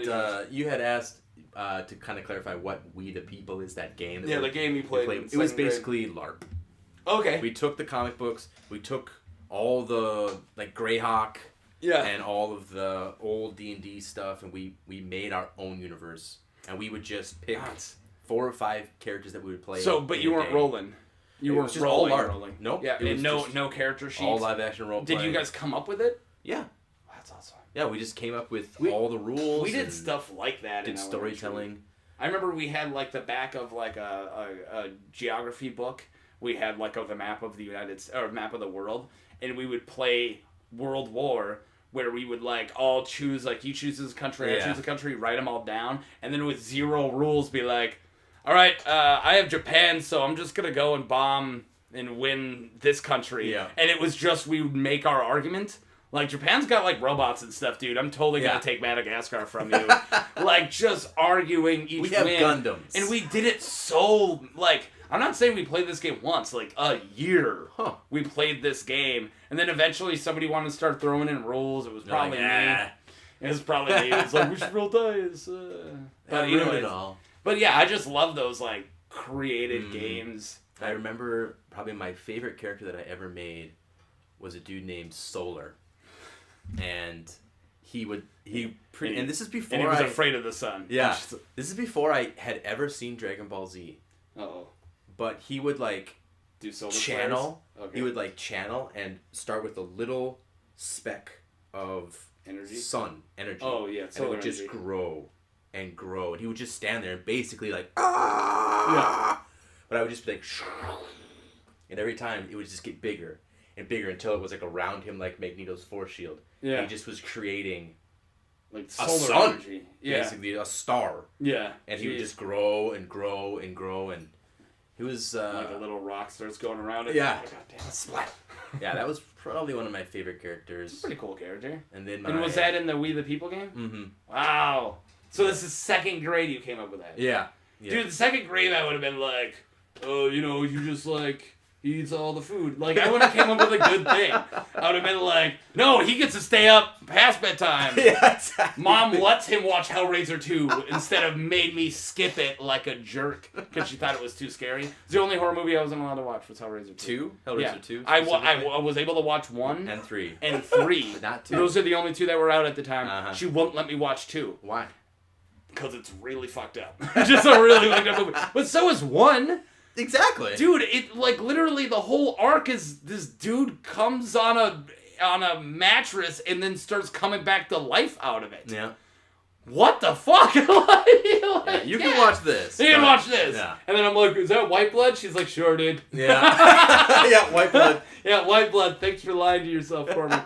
you had asked to kind of clarify what We the People is, that game. The game you played. It was basically LARP. Okay. We took the comic books. We took all the Greyhawk. Yeah. And all of the old D&D stuff, and we made our own universe, and we would just pick 4 or 5 characters that we would play. So, but you weren't rolling. You weren't just rolling. Nope. Yeah. And no character sheets. All live action role playing. Did you guys come up with it? Yeah. That's awesome. Yeah, we just came up with all the rules. We did stuff like that. Did storytelling. I remember we had like the back of like a geography book. We had like the map of the map of the world, and we would play World War, where we would like all choose, like you choose this country, I choose a country, write them all down, and then with 0 rules be like, all right, I have Japan, so I'm just gonna go and bomb and win this country. Yeah. And it was just, we would make our argument. Like, Japan's got like robots and stuff, dude. I'm totally gonna take Madagascar from you. Like, just arguing each win. We have Gundams. And we did it so, like, I'm not saying we played this game once, like a year. Huh. We played this game, and then eventually somebody wanted to start throwing in rules. It was probably me. It was probably me. It was like, we should roll dice. But you know it all. But yeah, I just love those like created games. I remember probably my favorite character that I ever made was a dude named Solar, and and this is before and he was afraid of the sun. Yeah, this is before I had ever seen Dragon Ball Z. Uh-oh. But he would like do solar channel. Okay. He would like channel and start with a little speck of sun energy. Oh yeah, and it would just grow and grow, and he would just stand there and basically like Yeah. But I would just be like, and every time it would just get bigger and bigger until it was like around him like Magneto's force shield. Yeah. And he just was creating like a solar sun, energy. Yeah. basically a star. Yeah. And he would just grow and grow and grow, and he was like a little rock starts going around it. Yeah. Oh, God damn it. Splat. Yeah, that was probably one of my favorite characters. Pretty cool character. And then And was that in the We the People game? Mm-hmm. Wow. So this is second grade you came up with that. Yeah. Dude, the second grade I would have been like, oh, you just like he eats all the food. Like I wouldn't have came up with a good thing. I would have been like, no, he gets to stay up past bedtime. Yeah, exactly. Mom lets him watch Hellraiser 2 instead of made me skip it like a jerk because she thought it was too scary. It's the only horror movie I wasn't allowed to watch was Hellraiser 2. Hellraiser 2? I was able to watch 1 and 3. And 3. Not 2. Those are the only 2 that were out at the time. Uh-huh. She won't let me watch 2. Why? Because it's really fucked up. Just a really fucked up movie. But so is 1. Exactly. Dude, it like literally the whole arc is this dude comes on a mattress and then starts coming back to life out of it. Yeah. What the fuck? Yeah, you can watch this. You can watch this. Yeah. And then I'm like, is that white blood? She's like, sure, dude. Yeah. Yeah, white blood. Yeah, white blood. Thanks for lying to yourself for me.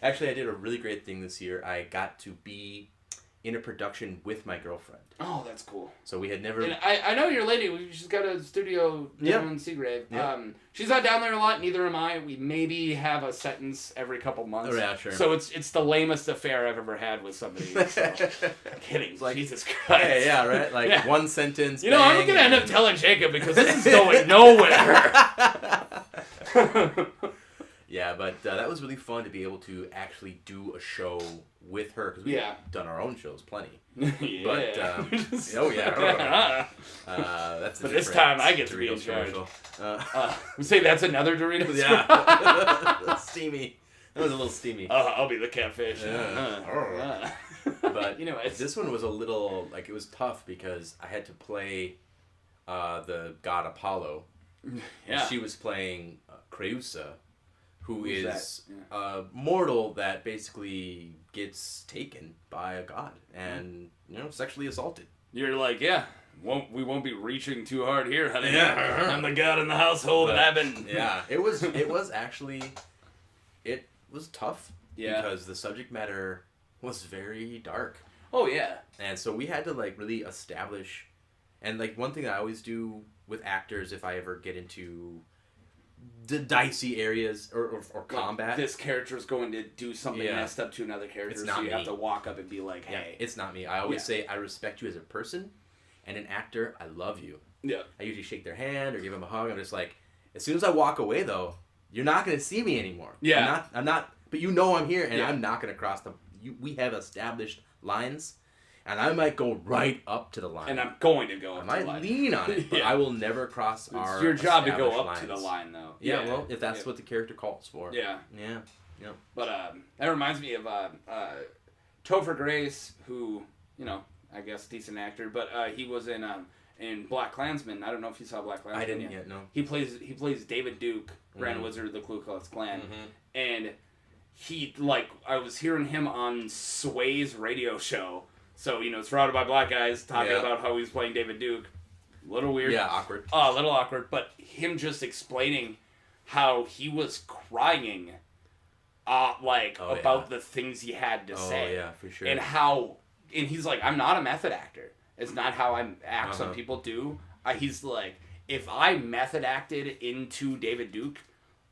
Actually, I did a really great thing this year. I got to be in a production with my girlfriend. Oh, that's cool. So we had never... And I know your lady. She's got a studio down in Seagrave. Yeah. She's not down there a lot. Neither am I. We maybe have a sentence every couple months. Oh, yeah, sure. So it's the lamest affair I've ever had with somebody. So. Kidding. Like, Jesus Christ. Yeah, right? Like one sentence. You know, I'm going to end up telling Jacob because this is going nowhere. Yeah, but that was really fun to be able to actually do a show with her because we've done our own shows plenty. Yeah. But oh yeah. That's. But this time I get to be in charge. We say that's another Doritos. Yeah. Steamy. That was a little steamy. I'll be the catfish. But you know, this one was a little like it was tough because I had to play the god Apollo. Yeah. And she was playing Creusa. Who's is that? a mortal that basically gets taken by a god and sexually assaulted. You're like, we won't be reaching too hard here, honey. Yeah. I'm the god in the household, and I've been. Yeah, it was actually, it was tough. Yeah. Because the subject matter was very dark. Oh yeah. And so we had to like really establish, and like one thing I always do with actors if I ever get into the dicey areas or combat. Like this character's going to do something messed up to another character, it's not so you me. have to walk up and be like, hey. It's not me. I always say I respect you as a person, and an actor, I love you. Yeah. I usually shake their hand or give them a hug. I'm just like, as soon as I walk away, though, you're not going to see me anymore. Yeah. I'm not, but you know I'm here, and I'm not going to cross them. We have established lines, and I might go right up to the line. And I'm going to go up to the line. I might lean on it, but I will never cross our It's your job to go up lines. to the line, though. Yeah, well, if that's what the character calls for. Yeah. Yeah. Yeah. But that reminds me of Topher Grace, who, I guess decent actor, but he was in Black Klansman. I don't know if you saw Black Klansman. I didn't yet, no. He plays David Duke, Grand Wizard of the Ku Klux Klan. Mm-hmm. And he, I was hearing him on Sway's radio show. So, surrounded by black guys talking about how he was playing David Duke. A little weird. Yeah, awkward. A little awkward, but him just explaining how he was crying, about the things he had to say. Oh, yeah, for sure. And he's like, I'm not a method actor. It's not how I act. Some people do. He's like, if I method acted into David Duke,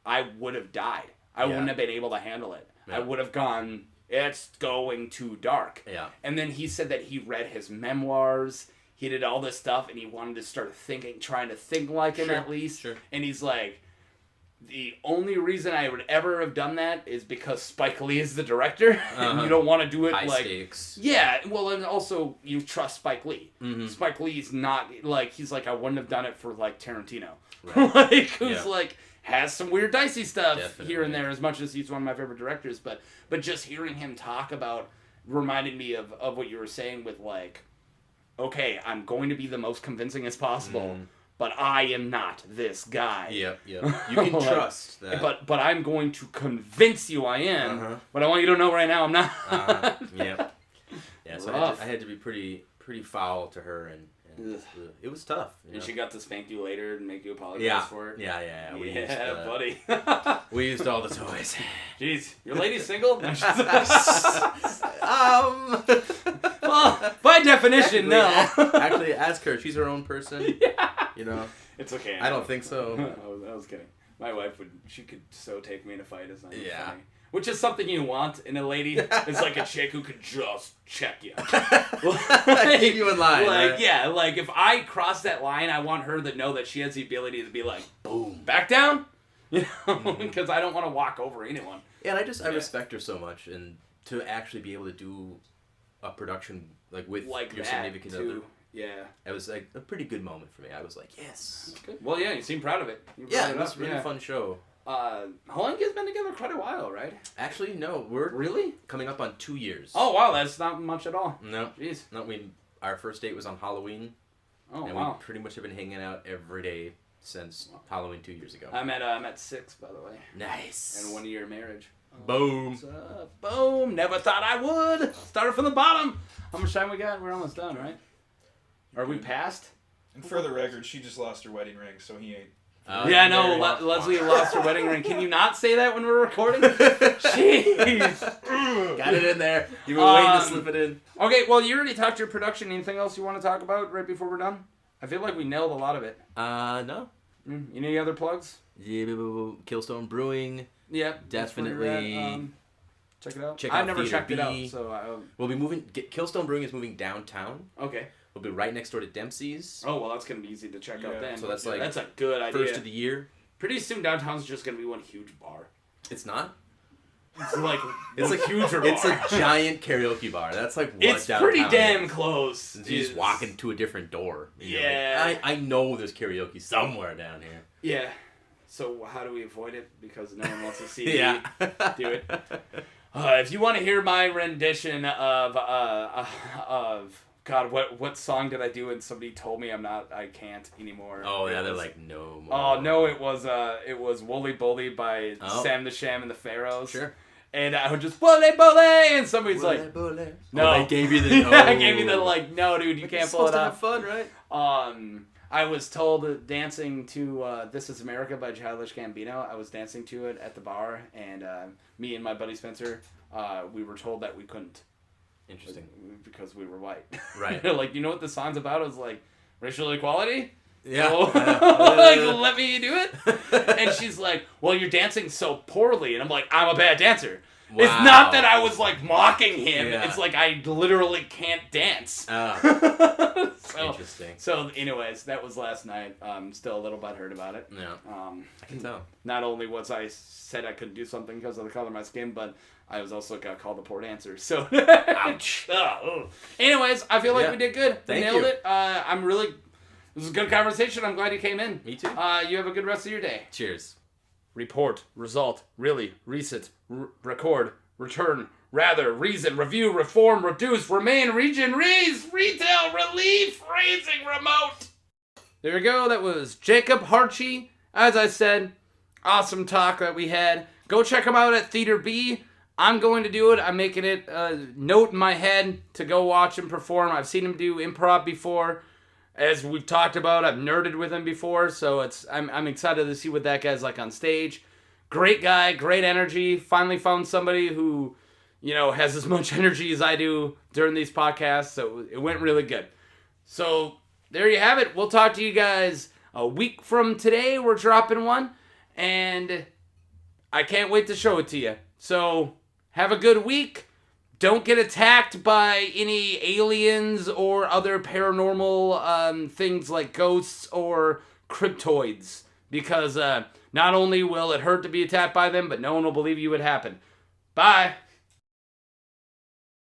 I would have died. I wouldn't have been able to handle it. Yeah. I would have gone, it's going too dark. Yeah. And then he said that he read his memoirs. he did all this stuff, and he wanted to start trying to think like him at least. Sure. And he's like, the only reason I would ever have done that is because Spike Lee is the director, and you don't want to do it high like stakes. Yeah, well, and also you trust Spike Lee. Mm-hmm. Spike Lee's not like he's like I wouldn't have done it for like Tarantino, Right. like who's like has some weird dicey stuff here and there. As much as he's one of my favorite directors, but just hearing him talk about reminded me of what you were saying with like, okay, I'm going to be the most convincing as possible. But I am not this guy. Yep. You can like, trust that. But I'm going to convince you I am. But I want you to know right now I'm not. Yep. Yeah, so I had to be pretty foul to her, and it was tough. And she got to spank you later and make you apologize for it? Yeah. Buddy. We used all the toys. Jeez, your lady's single? No, Well, by definition, no. Actually, ask her. She's her own person. Yeah. You know. It's okay. I don't think so. I was kidding. My wife she could so take me in a fight. It's not even Yeah. funny. Which is something you want in a lady. It's like a chick who could just check you. Keep you in line. Like, right? yeah, like if I cross that line, I want her to know that she has the ability to be like, boom, back down. You know, because I don't want to walk over anyone. Yeah, and I respect her so much, and to actually be able to do a production like with like your that, significant other. Yeah. It was like a pretty good moment for me. I was like, yes. That's good. Well, yeah, you seem proud of it. It was a really fun show. How long you guys been together? Quite a while, right? Actually, no. We're really coming up on 2 years. Oh, wow. That's not much at all. No. Jeez. No, our first date was on Halloween. Oh, and wow. we pretty much have been hanging out every day since Halloween 2 years ago. I'm at 6, by the way. Nice. And 1 year marriage. Boom. Boom. Never thought I would. Started from the bottom. How much time we got? We're almost done, right? Are we past? And for the record, she just lost her wedding ring, so he ain't. Yeah, no, Leslie lost her wedding ring. Can you not say that when we're recording? Jeez. Got it in there. You were waiting to slip it in. Okay, well, you already talked your production. Anything else you want to talk about right before we're done? I feel like we nailed a lot of it. No. Any other plugs? Yeah, Killstone Brewing. Yeah. Definitely. Check it out. I've never checked it out, so we'll be moving. Killstone Brewing is moving downtown. Okay. We'll be right next door to Dempsey's. Oh, well, that's going to be easy to check out then. So that's that's a good idea. First of the year. Pretty soon downtown's just going to be one huge bar. It's not? It's like it's a huger bar. It's a giant karaoke bar. That's like what it's downtown pretty damn close. You just walk into a different door. Yeah. Like, I know there's karaoke somewhere down here. Yeah. So how do we avoid it? Because no one wants to see me do it. If you want to hear my rendition of God, what song did I do? And somebody told me I can't anymore. Oh yeah, they're like no more. Oh no, it was Wooly Bully by Sam the Sham and the Pharaohs. Sure. And I would just Bully Bully, and somebody's like, no, I gave you the. I gave you the like, no, dude, you can't pull it off. off. Fun, right? I was told dancing to "This Is America" by Childish Gambino. I was dancing to it at the bar, and me and my buddy Spencer, we were told that we couldn't. Interesting. Because we were white. Right. Like, you know what the song's about? It was like racial equality. Yeah. So, like, let me do it. And she's like, well, you're dancing so poorly. And I'm like, I'm a bad dancer. Wow. It's not that I was like mocking him. Yeah. It's like I literally can't dance. Interesting. So, anyways, that was last night. I'm still a little butthurt about it. Yeah. I can tell. Not only was I said I couldn't do something because of the color of my skin, but I was also got called a poor dancer. So, ouch. Anyways, I feel like we did good. We nailed it. It was a good conversation. I'm glad you came in. Me too. You have a good rest of your day. Cheers. Report, result, really, reset, record, return, rather, reason, review, reform, reduce, remain, region, retail, relief, raising, remote. There we go. That was Jacob Hartje. As I said, awesome talk that we had. Go check him out at Theater B. I'm going to do it. I'm making it a note in my head to go watch him perform. I've seen him do improv before. As we've talked about, I've nerded with him before, so I'm excited to see what that guy's like on stage. Great guy, great energy. Finally found somebody who, has as much energy as I do during these podcasts, so it went really good. So there you have it. We'll talk to you guys a week from today. We're dropping one, and I can't wait to show it to you. So have a good week. don't get attacked by any aliens or other paranormal things like ghosts or cryptoids. Because not only will it hurt to be attacked by them, but no one will believe you would happen. Bye.